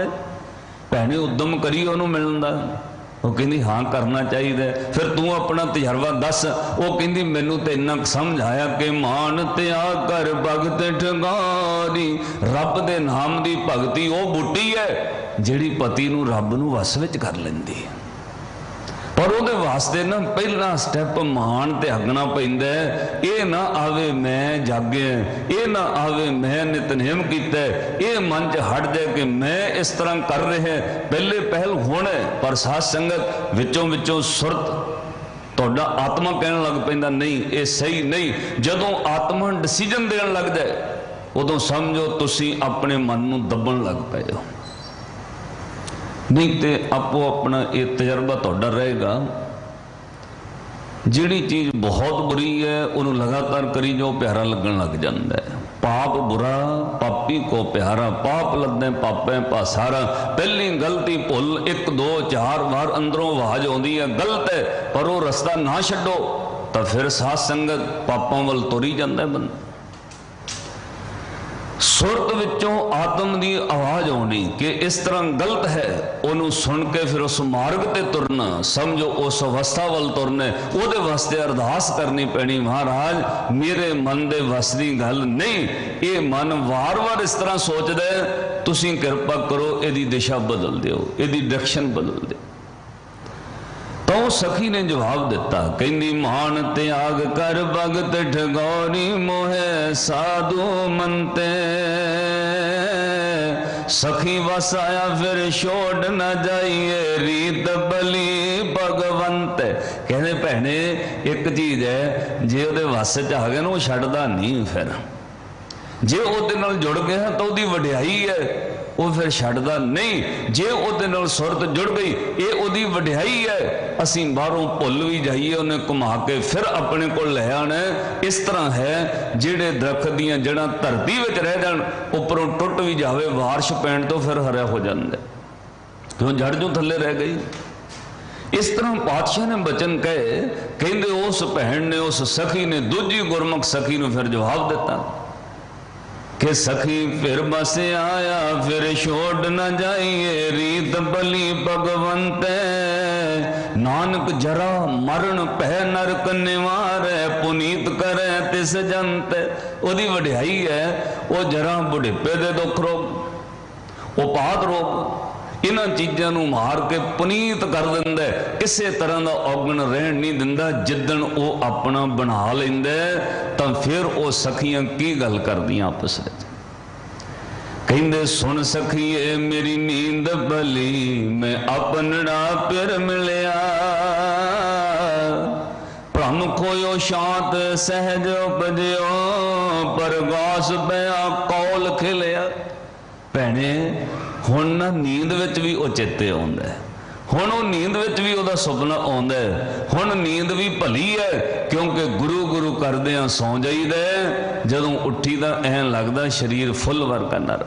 भैणे उद्यम करिए उन्होंने मिलन दा, वो कहती हाँ करना चाहिए। फिर तू अपना तजर्बा दस। वो कहती मैनू तो इन्ना समझ आया कि मान त्याग कर भगत ठगानी, रब दे नाम की भगती वो बूटी है जिहड़ी पति नू रब नू वस विच कर लैंदी है। पर उहदे वास्ते ना पहला स्टैप मान त्यागना पैंदा है। ये ना आवे मैं जागे, ये ना आवे मैं नितनेम कीता, ये मन च हट जाए कि मैं इस तरह कर रहे। पहले पहल होना पर साध संगत विचों विचों सुरत तुहाडा आत्मा कहन लग पैंदा नहीं ये सही नहीं। जदों आत्मा डिसीजन देन लग जाए उदों समझो तुसी अपने मन नू दबन लग पए हो। नहीं तो आपो अपना ये तजर्बा तुहाडा रहेगा। जिहड़ी चीज़ बहुत बुरी है उन्होंने लगातार करी जो प्यारा लगन लग जाता है। पाप बुरा पापी को प्यारा, पाप लदे पापे पासारा। पहली गलती भुल एक दो चार बार अंदरों आवाज आती है गलत है, पर वो रस्ता ना छड्डो तो फिर साध संगत पापों वल तुरी जाता है बंदा। सुरत विचों आत्म की आवाज आनी कि इस तरह गलत है, उन्होंने सुन के फिर उस मार्ग ते तुरना, समझो उस अवस्था वल तुरना। उहदे वास्ते अरदास करनी पैनी, महाराज मेरे मन दे वस दी गल नहीं, ये मन वार वार इस तरह सोचदा है, तुसीं किरपा करो इहदी दिशा बदल दिओ, इहदी डायरेक्शन बदल दिओ। तो सखी ने जवाब दिता, कहनी मान त्याग कर भगत ठगौरी मोहे साधु मनते। सखी वस आया फिर छोड़ न जाइए रीत बली भगवंत। कहने भैने एक चीज है जे उहदे वस च आ गया ना वो छड्डदा नहीं, फिर जे उहदे नाल जुड़ गया तो उहदी वडियाई है, वो फिर छड्डदा नहीं। जे उहदे नाल सुरत जुड़ गई ये उहदी वडियाई है। असीं बाहरों भुल भी जाइए उन्हें घुमा के फिर अपने को ले आना। इस तरह है जिहड़े दरख्त दीयां जड़ां धरती विच रह जाण, उपरों टुट भी जावे बारिश पैण तो फिर हरा हो जांदा, क्यों जड़ जो थल्ले रह गई। इस तरह पातशाह ने बचन कहे, कहंदे उस भैन ने उस सखी ने दूजी गुरमुख सखी नूं फिर जवाब दिता कि सखी फिर बस आया फिर छोड़ न जाइए रीत बली भगवंत। नानक जरा मरण पह नरक निवार पुनीत करे ते जिस जंत, ओदी वड्याई है वो जरा बुढ़ेपे दे दुख रोग, उपात रोग, इन्हां चीज़ों नूं मार के पुनीत कर दिंदा, किसी तरह का औगण रहन नहीं दिंदा। जिदन वो अपना बना लैंदा तां फिर वो सखियां की गल करदियां आपस में, कहंदे सुन सखीए मेरी नींद भली, मैं अपनड़ा पिर मिलिया, भ्रम खोयो शांत सहज उपजो, परगास पया कौल खिलिया। भैणे हुण ना नींद विच भी वो चेते आउंदा है, हुण वो नींद विच भी उहदा सुपना आउंदा है, हुण नींद भी भली है, क्योंकि गुरु गुरु करदिआं सौ जाईदा, जदों उठी तां ऐं लगदा शरीर फुल वर्गा नर,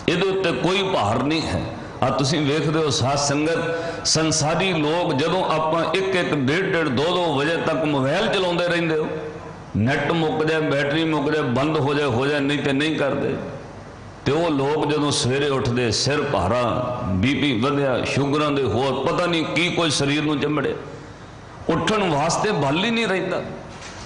इहदे उत्ते कोई भार नहीं है। आ तुसीं वेखदे हो साध संगत, संसारी लोग जदों आपां एक एक डेढ़ डेढ़ दो दो बजे तक मोबाइल चलाउंदे रहिंदे हो, नैट मुक जाए बैटरी मुक जाए बंद हो जाए नहीं तो नहीं करते, तो वो लोग जदों सवेरे उठते सिर भारा, बीपी वधिया, शुगरां दे होर पता नहीं की कोई शरीर नूं चिंबड़े, उठण वास्ते बल ही नहीं रहिंदा।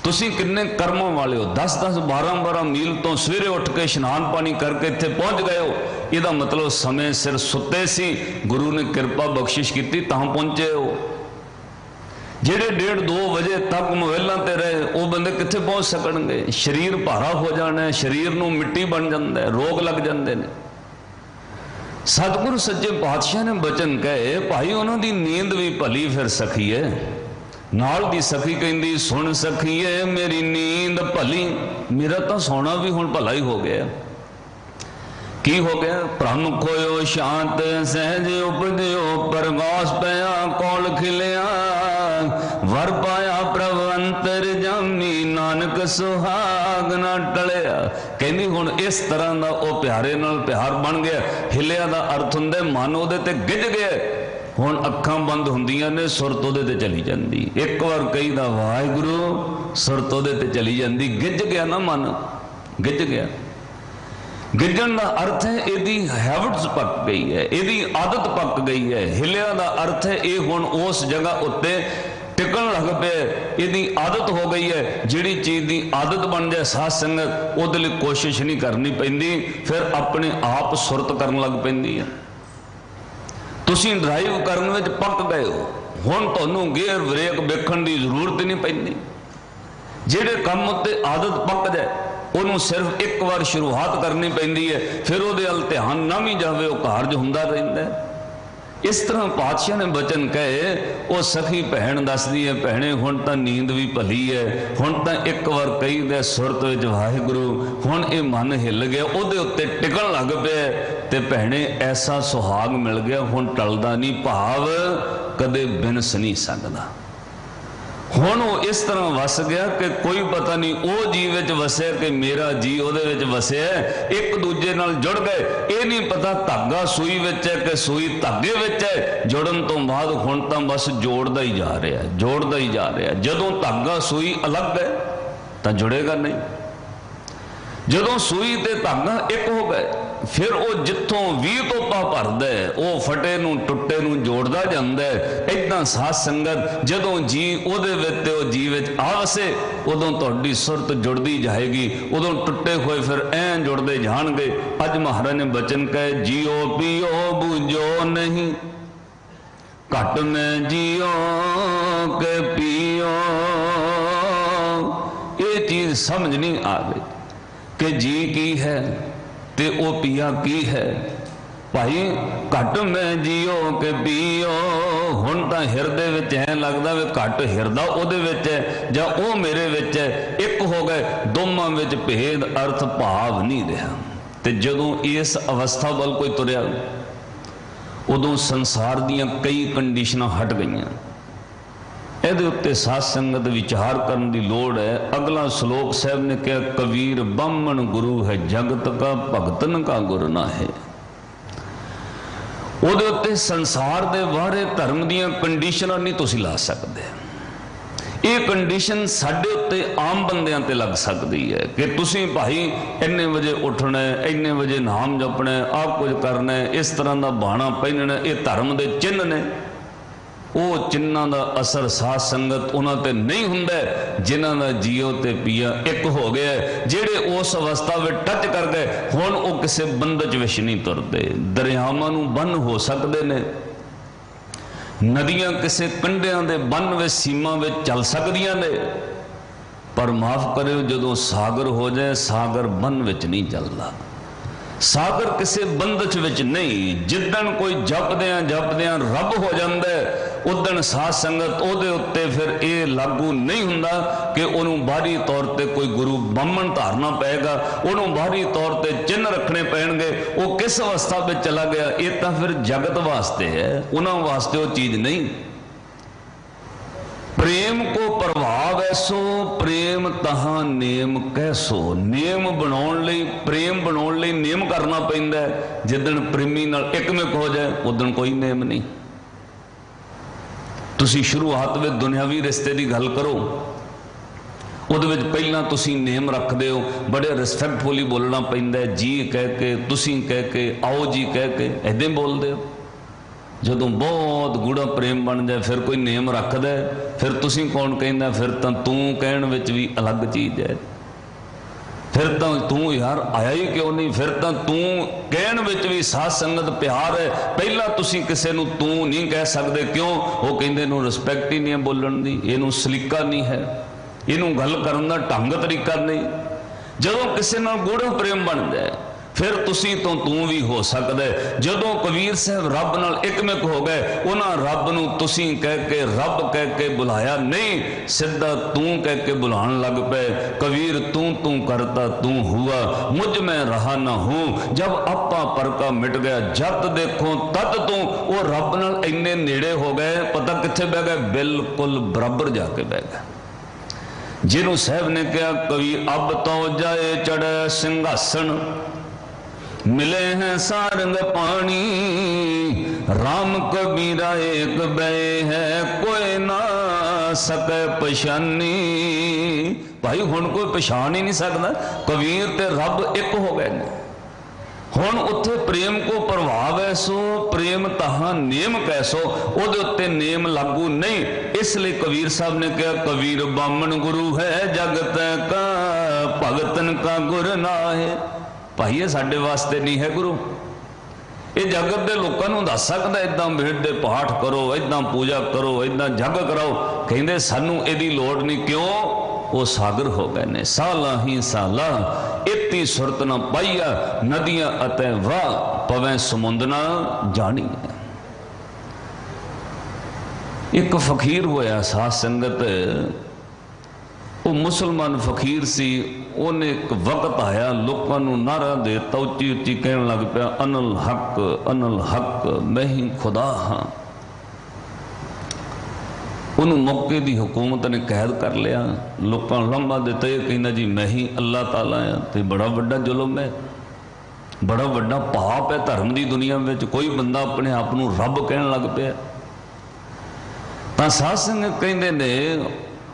तुसीं किन्ने कर्मां वाले हो, 10-10 12-12 मील तो सवेरे उठ के इशनान पानी करके इत्थे पहुँच गए हो, इहदा मतलब समय सिर सुते सी, गुरु ने कृपा बख्शिश की तां पहुँचे हो। ਜਿਹੜੇ 1:30-2 ਵਜੇ तक मोबाइलों ते रहे वो बंदे कित्थे पहुँच सकणगे, शरीर भारा हो जाना है, शरीर नूं मिट्टी बन जाता है, रोग लग जाते हैं। सतगुरु सच्चे पातशाह ने बचन कहे भाई उन्हों दी नींद भी भली फिर सखी है, नाल दी सखी कहंदी सुन सखीए मेरी नींद भली, मेरा तो सोना भी हुण भला ही हो गया। की हो गया? भ्रम खोयो शांत सहज उपजो, परगास पया कौल खिलिया, वर पाया प्रभ अंतर जामी, नानक सुहाग ना टलिया। कहनी हुण इस तरह का वह प्यारे नाल प्यार बन गया। हिलिया का अर्थ हुंदा मन उहदे ते गिज गया, हुण अखां बंद हुंदियां ने, सुरत उहदे ते चली जांदी। एक बार कहीदा वाहिगुरू, सुरत उहदे ते चली जांदी, गिज गया ना मन, गिज गया। गिजन का अर्थ है यदी हैबिट्स पक गई है, यदी आदत पक गई है। हिलिया का अर्थ है ये हुण उस जगह उत्ते टिकन लग पे, यदी आदत हो गई है। जिहड़ी चीज़ की आदत बन जाए साध संगत, उहदे लई कोशिश नहीं करनी पैंदी, फिर अपने आप सुरत करन लग पैंदी है। तुसीं ड्राइव करन विच पक गए हो, हुण तुहानूं गेयर ब्रेक वेखण की जरूरत नहीं पैंदी। जिहड़े काम उत्ते आदत पक जाए उन्होंने सिर्फ एक बार शुरुआत करनी पैंदी है, फिर वो ध्यान ना भी जाए वो कारज हुंदा रहिंदा है। इस तरह पातशाह ने बचन कहे, वो सखी भैन दसदी है भैणे हुण तां नींद भी भली है, हुण तां एक बार कही दे सुरत विच वाहिगुरू, हुण ये मन हिल गया, उहदे उत्ते टिकण लग पिया ते भैणे ऐसा सुहाग मिल गया, हुण टलदा नहीं, भाव कदे बिनस नहीं सकदा। हुण वो इस तरह वस गया कि कोई पता नहीं वो जी विच वसिया कि मेरा जी उहदे विच वसिया, एक दूजे नाल जुड़ गए। ये नहीं पता धागा सूई विच है कि सूई धागे विच है। जुड़न तो बाद हुण तां बस जोड़दा ही जा रहा है, जोड़दा ही जा रहा है। जदों धागा सूई अलग है तां जुड़ेगा नहीं, जदों सूई ते धागा एक हो गए फिर वो जिथों 20 तोपा भरदा है वो फटे नूं टुट्टे नूं जोड़दा जांदा है। इदां साध संगत जदों जी उहदे विच ते वो जी विच आ वसे, उदों तुहाडी सुरत जुड़दी जाएगी, उदों टुट्टे होए फिर ऐं जुड़दे जाणगे। अज महाराज ने बचन कहे जियो पियो बूझो नहीं, घट में जियो के पियो। ये चीज समझ नहीं आ गई कि जी की है ते ओ पिया की है। भाई घट में जियो के पियो, हुण तां हिरदे विच ऐ लगदा वे घट हिरदा ओहदे विच है जां ओ मेरे विच है, एक हो गए, दोवां विच भेद अर्थ भाव नहीं रहा। ते जदों इस अवस्था वल कोई तुरिया उदों संसार दीयां कई कंडीशनां हट गईयां। ਇਹਦੇ उत्ते साध संगत विचार करने की लोड़ है। अगला श्लोक साहब ने कहा कबीर ब्राह्मण गुरु है जगत का, भगतन का गुरु ना है। ਉਹਦੇ ਉੱਤੇ संसार के बाहरे धर्म दीयां कंडीशनां नहीं तुसीं ला सकते। ये कंडीशन साडे उत्ते आम बंदियां ते लग सकती है कि तुसीं भाई इन्ने बजे उठना है, इन्ने बजे नाम जपना है, आप कुछ करना है, इस तरह का बहाना पहनना, ये धर्म के चिन्ह ने। ਉਹ चिन्हां दा असर साध संगत उन्हां ते नहीं हुंदा जिन्हां दा जियो ते पिया एक हो गया। ਜਿਹੜੇ उस अवस्था में टच कर गए हुण ਉਹ ਕਿਸੇ ਬੰਧਚ ਵਿੱਚ नहीं तुरते। दरियावां नूं बन हो सकते ने, नदियां किसी कंढियां दे बन विच सीमा विच चल सकदियां ने, पर माफ करियो जदों सागर हो जाए सागर बन विच नहीं चलता। सागर किसी बंधच विच नहीं। जिदन कोई जपदियां रब हो जाता है उदन साध संगत उहदे उत्ते फिर यह लागू नहीं हुंदा कि उन्होंने बाहरी तौर पर कोई गुरु बामण धारना पेगा, उन्होंने बाहरी तौर पर चिन्ह रखने पैणगे। वो किस अवस्था में चला गया ये तो फिर जगत वास्ते है, उन्होंने वास्ते वो चीज़ नहीं। प्रेम को प्रभाव ऐसो प्रेम तहां नेम कैसो। नेम बनाउण लई प्रेम बनाउण लई नेम करना पैंदा है। जिदन प्रेमी नाल एकमिक हो जाए उदन कोई नेम नहीं। तुसी शुरुआत में दुनियावी रिश्ते की गल करो, उहदे विच पहलां तुसी नेम रखदे हो, बड़े रिस्पैक्टफुली बोलना पैंदा है, जी कह के, तुसी कह के, आओ जी कह के, ऐदां बोलदे हो। जदों बहुत गूढ़ा प्रेम बन जाए फिर कोई नेम रखद है, फिर तुसी कौन कहंदा, फिर तो तू कहण विच भी अलग चीज़ है, फिर तो तू यार आया ही क्यों नहीं, फिर तो तू कहण विच भी साध संगत प्यार है। पहला तुसी किसी नूं तू नहीं कह सकते, क्यों? वो कहंदे नूं रिस्पैक्ट ही नहीं है बोलण दी, इहनूं सलीका नहीं है, इहनूं गल करन दा ढंग तरीका नहीं। जदों किसी नाल गूढ़ा प्रेम बन जाए फिर तुसी तो तू भी हो सकता है। जदों कबीर साहब रब नाल एकमिक हो गए, उन्हां रब नूं तुसी कह के रब कह के बुलाया नहीं, सीधा तू कह के बुलाण लग पे। कबीर तू तू करता तू हुआ, मुझ में रहा ना हूं। जब आपा परका मिट गया जब देखो तद तू, वो रब नाल इन्ने नेड़े हो गए, पता कित्थे बह गए, बिल्कुल बराबर जाके बह गए। जिन्हों साहब ने कहा कबीर अब तो जाए चढ़े सिंहासन, मिले हैं सारंग पानी, राम कबीरा एक बे है कोई ना सके पछानी। भाई हुण कोई पछाण ही नहीं सकता, कबीर ते रब एक हो गए ने। हुण उत्थे प्रेम को प्रभाव ऐसो प्रेम तहां नेम कैसो, उहदे उत्ते नेम लागू नहीं। इसलिए कबीर साहब ने कहा कबीर बामण गुरु है जगत का, भगतन का गुर ना है। भाई ये साडे वास्ते नहीं है गुरु, ये जगत के लोगों को दस सकता इदा भेट दे पाठ करो, इदा पूजा करो, इदा जग कराओ, कहते सानू इहदी लोड़ नहीं। क्यों? वो सागर हो गए ने। साला ही साला इतनी सुरत ना पाइया, नदियां अते वाह पवें समुंद ना जानी। एक फकीर होया साध संगत, वो मुसलमान फकीर सी। उन्हें एक वक्त आया लोगों को नारा देता, उच्ची उच्ची कहने लग पाया अनल हक मैं ही खुदा हाँ। उन्होंने मौके की हुकूमत ने कैद कर लिया, लोगों लंबा दिता, ये कहना जी मैं ही अल्लाह ताला हाँ। तो बड़ा वड्डा जुल्म है, बड़ा वड्डा पाप है धर्म की दुनिया में। कोई बंदा अपने आप को रब कहने लग पाया। तो साध संगत कहते ने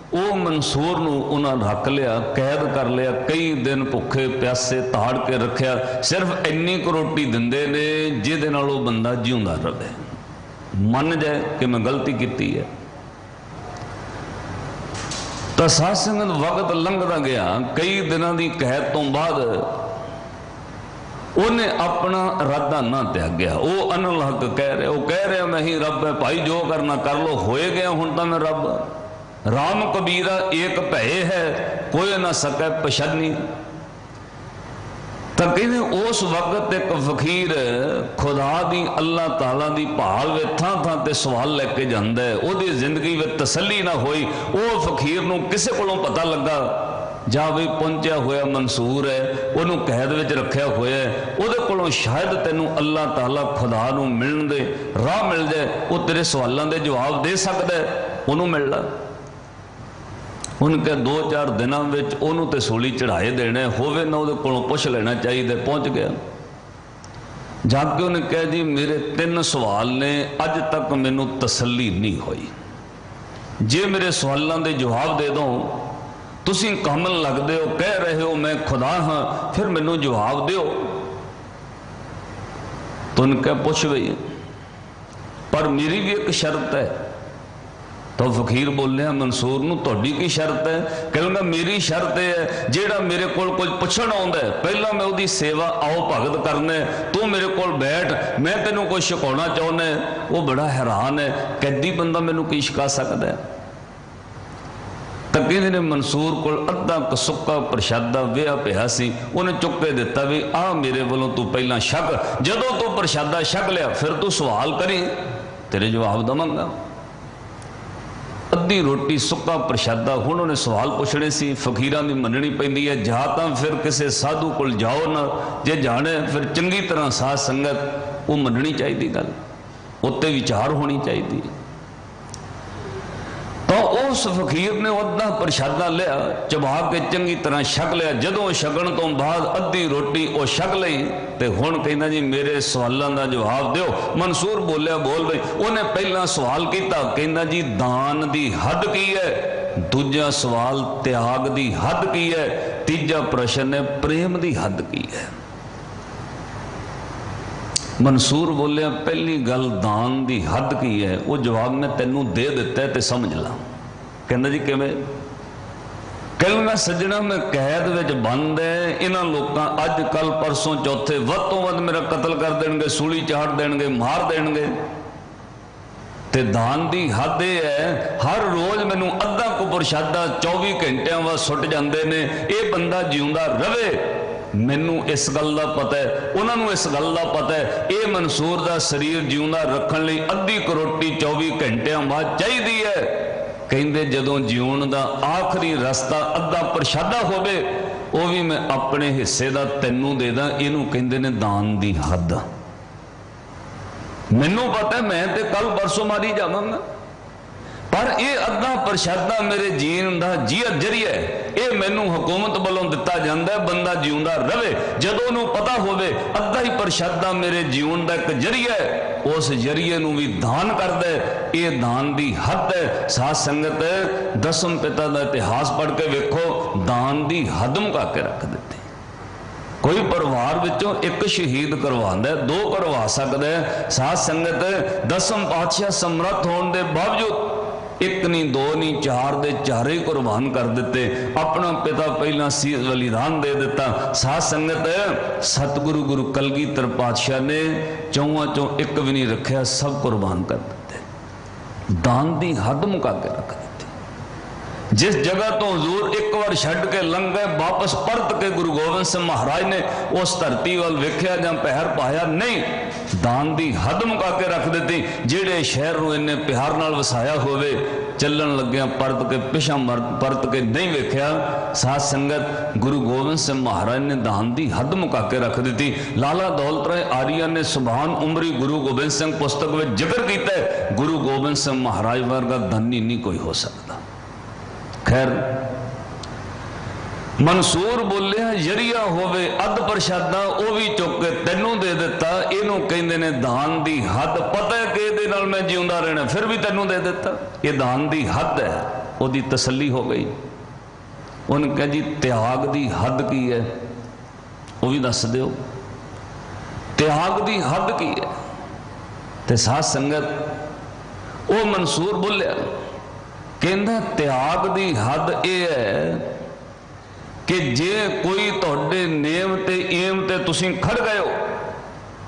वो मंसूर नूं उन्हां रख लिया, कैद कर लिया, कई दिन भुखे प्यासे ताड़ के रखिया। सिर्फ इन्नी को रोटी दिंदे ने जिहदे नाल वो बंदा जिउंदा रहे, मन जाए कि मैं गलती की है। तो साध संगत वक्त लंघदा गया, कई दिनों की कैद तो बाद उन्हें अपना इरादा ना त्यागया। वो अनल हक कह रहे, वो कह रहे मैं ही रब है, भाई जो करना कर लो, होए गया हुण तां मैं रब। राम कबीरा एक भय है कोई ना सके पछानी। तो कहते उस वक्त एक फकीर खुदा दी अल्लाह ताला दी भाल वे थां थां ते सवाल लेके जांदा है, ओदी जिंदगी में तसली ना होई। वो फकीर नूं किसे कोलों पता लगा जा भी पहुंचा होया मंसूर है, उन्होंने कैद विच रखा होया है, उहदे कोलों शायद तेनों अल्लाह ताला खुदा नूं मिलण दे राह मिल जाए, वो तेरे सवालों के जवाब दे सकदा है, उन्होंने मिलना। उनके 2-4 दिनों में उन्होंने तो सूली चढ़ाए देने होवे ना, उहदे कोलों पुछ लेना चाहिए। पहुँच गया, जाके उन्हें कहा जी मेरे 3 सवाल ने अज तक मैनू तसल्ली नहीं हुई, जे मेरे सवालों के जवाब दे दो, तुसी कामल लगते हो, कह रहे हो मैं खुदा हाँ, फिर मैनू जवाब दो। तो उन्हें कहा पूछ बई, पर मेरी भी एक शर्त है। तो फकीर बोलिया मंसूर नूं तुहाडी की शर्त है? कहूँगा मेरी शर्त है जेड़ा मेरे कोल कुछ पुछण आउंदा है पहला मैं उसकी सेवा आओ भगत करना, तू मेरे कोल बैठ, मैं तेनों कुछ छकाउणा चाहुंदा। वो बड़ा हैरान है, कैदी बंदा मैनूं की छका सकदा है? तो कहते ने मंसूर को अद्धा कसुक्का प्रशादा विहा पिया सी, उन्हें चुक के दिता भी आ मेरे वालों तू पहला छक, जदों तू प्रशादा छक लिया फिर तू सवाल करी, तेरे जवाब दवांगा। अद्धी रोटी सुक्का प्रशादा, हुण उन्हें सवाल पुछने सी, फकीरां दी मननी पैंदी है, जा तां फिर किसी साधु कोल जाओ ना, जे जाने फिर चंगी तरह साध संगत वो मननी चाहिए, गल उत्ते विचार होनी चाहिए। तो उस फकीर ने अद्धा प्रशादा लिया, चबा के चंगी तरह छक लिया, जदों छकण तो बाद अद्धी रोटी वो छक लई ते हुण कहंदा जी मेरे सवालों का जवाब दिओ। मंसूर बोलिया बोल बई, उन्हें पहला सवाल किया, कहंदा जी दान दी हद की है, दूजा सवाल त्याग दी हद की है, तीजा प्रश्न है प्रेम दी हद की है। मंसूर बोलिया पहली गल दान दी हद की है, वो जवाब मैं तेनों दे दिता है ते समझ ला। कहंदा जी किवें? कहूँगा सज्जना मैं कैद विच बंद है, इन्हां लोकां अज कल परसों चौथे वध तो वध मेरा कतल कर देणगे, सूली चाड़ देणगे, मार देणगे। ते दान दी हद है हर रोज मैनू अद्धा को प्रशादा 24 घंटिया बाद सुट जाते ने, यह बंदा जिउंदा रवे। मैनू इस गल का पता है, उन्होंने इस गल का पता है, ये मंसूर का शरीर जिउंदा रखने लई अद्धी करोटी 24 घंटिया बाद चाहिए है। कहते जदों जीवन का आखिरी रास्ता अद्धा प्रशादा होवे, वो भी मैं अपने हिस्से का तैनू दे दा, इनू कहते ने दान दी हद। मैनू पता है मैं तो कल परसों मारी जावांगा, पर यह अद्धा प्रशादा मेरे जीन का जरिया है, यह मैनू हुकूमत वालों दिता जाता है, बंदा जिउंदा रवे। जदों नूं पता होवे अद्धा ही प्रशादा मेरे जीवन का एक जरिया है, उस जरिए नूं भी दान कर दे, ये दान दी हद है। साध संगत दसम पिता का इतिहास पढ़ के वेखो, दान दी हद मुका के रख देती। कोई परिवार विचों एक शहीद करवांदा है, दो करवा सकदा है। साध संगत दसम पातशाह समर्थ होने के बावजूद एक नहीं दो नहीं चार दे चारे कुर्बान कर दिते, अपना पिता पहला सी बलिदान दे दिता। साध संगत सतगुरु गुरु कलगीधर पातशाह ने चौहां चों एक भी नहीं रखा, सब कुर्बान कर दिते, दान दी हद मुका के रख दी। जिस जगह तो हजूर एक बार छड़ के लंघ गए, वापस परत के गुरु गोबिंद सिंह महाराज ने उस धरती वाल वेख्या जां पैर पाया नहीं, दान दी हद मुका के रख दी। जेड़े शहर नूं इन्ने प्यार नाल वसाया होवे, चलन लग्या परत के पिछा परत के नहीं वेख्या। साध संगत गुरु गोबिंद सिंह महाराज ने दान दी हद मुका के रख दी। लाला दौलत राय आर्या ने सुभान उमरी गुरु गोबिंद सिंह पुस्तक में जिक्र किया है, गुरु गोबिंद सिंह महाराज वर्गा धनी नहीं कोई हो सकता। खैर मंसूर बोलिया जरिया होवे अध प्रशादा वो भी चुक के तेनों दे दिता, इनू कहते ने दान दी हद। पता है कि ये नाल मैं जिउंदा रहना, फिर भी तेनों दे दिता, ये दान दी हद है। उसकी तसल्ली हो गई। उन्हें कहा जी त्याग दी हद की है, वो भी दस दिओ, त्याग दी हद की है। ते साध संगत वो मंसूर बोलिया कहंदा त्याग दी हद यह है कि जे कोई तुहाडे नेम ते एम ते तुसीं खड़ गए हो,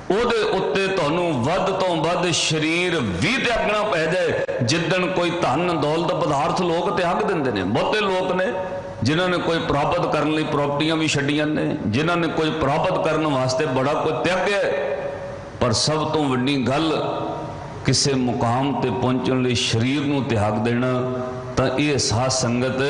ਉਹਦੇ उत्ते तुहानूं वध तो वध शरीर भी त्यागना पै जाए। जिदन कोई धन दौलत पदार्थ लोग त्याग देंदे ने, बहुते लोग ने जिन्हां ने कोई प्राप्त करने लई प्रॉपर्टियां भी छड्डियां ने, जिन्हां ने कोई प्राप्त करने वास्ते बड़ा कोई त्यागया, पर सब तो वड्डी गल किसी मुकाम ते पहुंचण लई शरीर नूं त्याग देना, तो यह साध संगत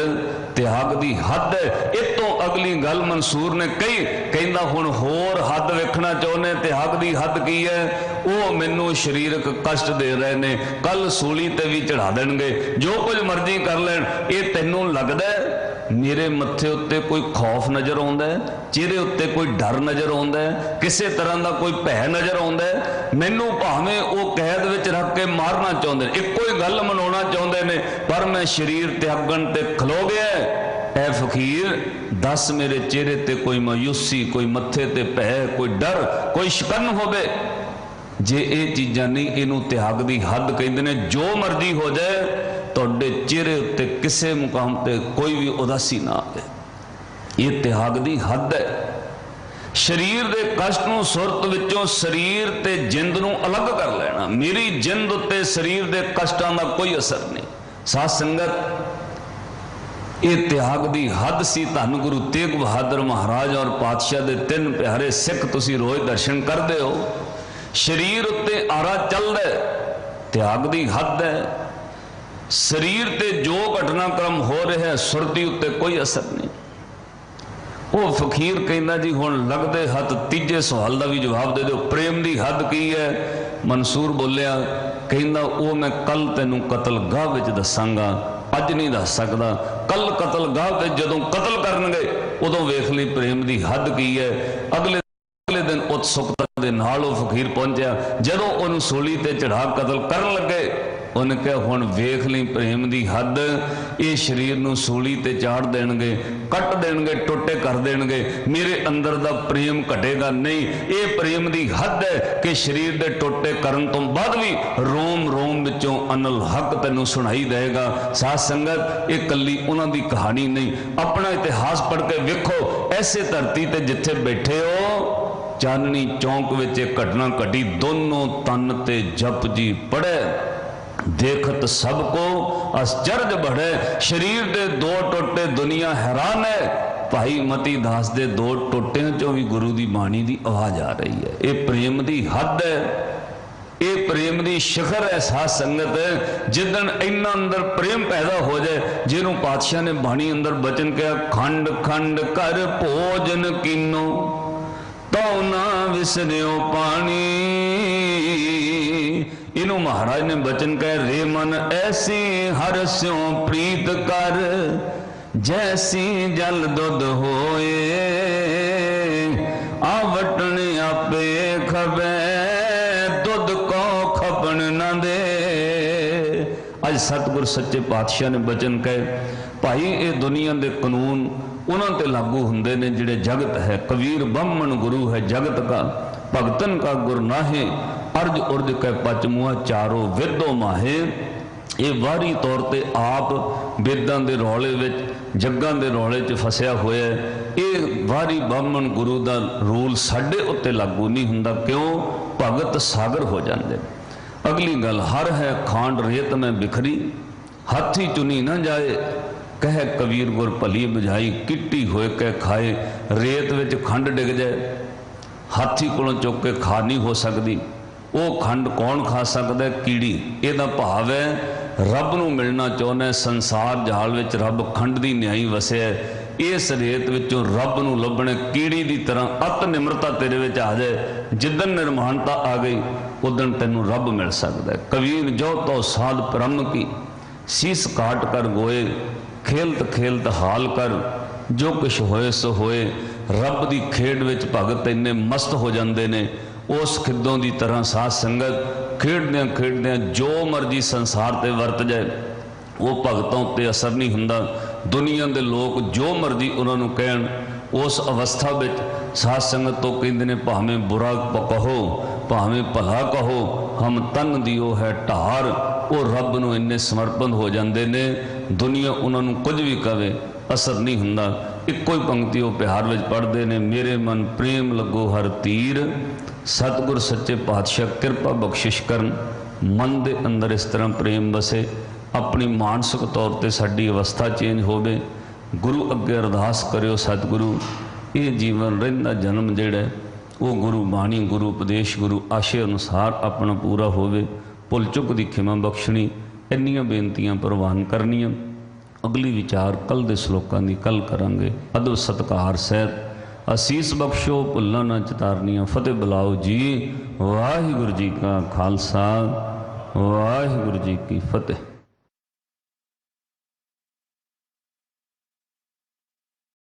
त्याग दी हद है। इस तो अगली गल मंसूर ने कही, कहंदा हुण होर हद वेखना चाहुंदे, त्याग दी हद की है, वो मैनू शरीरक कष्ट दे रहे ने, कल सूली ते भी चढ़ा देणगे, जो कुछ मर्जी कर लैण। ये तैनूं लगदा है मेरे मत्थे उत्ते कोई खौफ नज़र आउंदा है, चेहरे उत्ते कोई डर नज़र आउंदा है, किसी तरह का कोई भय नज़र आउंदा है? मैनू भावें वो कैद विच रख के मारना चाहुंदे ने, इक्को ही गल मनाउणा चाहुंदे ने, पर मैं शरीर त्यागण ते खलो गया। ऐ फकीर दस मेरे चेहरे ते कोई मायूसी, कोई मत्थे ते भय, कोई डर, कोई शिकन होवे? जे ये चीज़ां नहीं, इनू त्याग दी हद कहंदे ने। जो मर्जी हो जाए ਤੁਹਾਡੇ ਚਿਹਰੇ ਉੱਤੇ ਕਿਸੇ ਮੁਕਾਮ ਤੇ ਕੋਈ ਵੀ ਉਦਾਸੀ ਨਾ ਆਵੇ। ਇਹ ਤਿਆਗ ਦੀ ਹੱਦ ਹੈ। शरीर के कष्ट नूं सुरत विचों शरीर ते जिंद नूं अलग कर लेना। मेरी जिंद उत्ते शरीर के कष्टां दा कोई असर नहीं। साध संगत ये त्याग दी हद सी। धन गुरु तेग बहादुर महाराज और पातशाह दे 3 प्यारे सिख तुसी रोज दर्शन करते हो। शरीर उत्ते आरा चलदा है, त्याग दी हद है। शरीर ते जो घटनाक्रम हो रहा है सुरती उत्ते कोई असर नहीं। वो फकीर कहना जी हुण लगदे हथ तीजे सवाल का भी जवाब दे दो, प्रेम की हद की है? मंसूर बोलिया, कहना वो मैं कल तेनों कतलगाह विच दसांगा, अज नहीं दस सकदा। कल कतलगाह विच जदों कतल करनगे उदों वेख लई प्रेम की हद की है। अगले दिन उत्सुकता दे नाल वो फकीर पहुंचा। जदों उन्होंने सूली ते चढ़ा कतल करन लगे उन्हें कहा हुण वेख ली प्रेम की हद। ये शरीर नूं सूली ते चाड़ देणगे, कट देणगे, टोटे कर देणगे, मेरे अंदर दा प्रेम घटेगा नहीं। ये प्रेम की हद है कि शरीर दे टोटे करन तो बाद भी रोम रोम विचों अनल हक तैनूं सुनाई देगा। साध संगत ये कल्ली उन्हां दी कहानी नहीं। अपना इतिहास पढ़ के वेखो। ऐसे धरती ते जिथे बैठे हो चांदनी चौंक विच घटना घटी। दोनों तन ते जप जी पढ़े, देखत सबको आश्चर्य बढ़े। शरीर दे 2 टोटे दुनिया हैरान है। भाई मती दास दे 2 टोटिਆਂ चों भी गुरु की बाणी की आवाज आ रही है। ये प्रेम की हद है, ये प्रेम की शिखर है। साध संगत जिदन इन्ना अंदर प्रेम पैदा हो जाए, जिन्हों पातशाह ने बाणी अंदर बचन कहा, खंड खंड कर भोजन कीनो तो ना विसरियो पानी। इनू महाराज ने बचन कह, रे मन ऐसी हर स्यों प्रीत कर, जैसी जल दुध होए आवटन आपे खबे, दुध को खपन न दे। अज सतगुर सच्चे पातशाह ने बचन कहे, भाई ये दुनिया के कानून उन्हां ते लागू हुंदे ने जिहड़े जगत है। कबीर ब्राह्मण गुरु है जगत का, भगतन का गुर नाहे, अर्ज उर्ज कै पचमुआ चारों वेदों माहे। ये वारी तौर पर आप वेदां दे रौले विच, जग्गां दे रौले च फसिया होया है। ये वारी ब्राह्मण गुरु का रूल साडे उत्ते लागू नहीं हुंदा। क्यों? भगत सागर हो जाते। अगली गल हर है खांड रेत में बिखरी, हाथी चुनी ना जाए, कह कबीर गुर भली बुझाई, किट्टी होए कह खाए। रेत विच खंड डिग जाए, हाथी कोलों चुक के खा नहीं हो सकती। वो खंड कौन खा सकता है? कीड़ी। यदा भाव है रब नूं मिलना चाहुंदा, संसार जाल विच रब खंड दी न्याई वसिया। इस रेत विचों रब नूं लभणे कीड़ी की तरह अत निमरता तेरे विच आ जाए, जिदन निर्माणता आ गई उदन तैनूं रब मिल सकता है। कबीर जो तो साध परम की, शीस काट कर गोए, खेलत खेलत हाल कर, जो कुछ होए सो होए। रब की खेड विच भगत इन्ने मस्त हो जाते ने, उस खिद्दों की तरह। साध संगत खेडद्या खेडद्या जो मर्जी संसार ते वरत जाए, वो भगतों ते असर नहीं हुंदा। दुनिया के लोग जो मर्जी उन्होंने कहन, उस अवस्था विच साध संगत तो कहते हैं, भावें बुरा कहो भावें भला कहो, हम तन दियो है ढार। वो रब नूं इन्ने समर्पण हो जाते ने, दुनिया उन्होंने कुछ भी कहे असर नहीं हुंदा। इक्को ही पंक्ति वो प्यार विच पढ़ते हैं, मेरे मन प्रेम लगो हर तीर। सतगुर सच्चे पातशाह कृपा बख्शिश करन, मन के अंदर इस तरह प्रेम बसे, अपनी मानसिक तौर पर साडी अवस्था चेंज होवे। गुरु अगे अरदास करियो, सतगुरु ये जीवन रहिंदा जन्म जिहड़ा वो गुरु बाणी, गुरु उपदेश, गुरु आशे अनुसार अपना पूरा होवे। भुल चुक की खिमा बख्शणी, इन्नियां बेनतियां प्रवान करनियां। अगली विचार कल के श्लोकां की कल करांगे। अदब सत्कार सहित असीस बख्शो, भुल्लां ना चितारनियां। फतेह बुलाओ जी। वाहिगुरू जी का खालसा, वाहिगुरू जी की फतेह।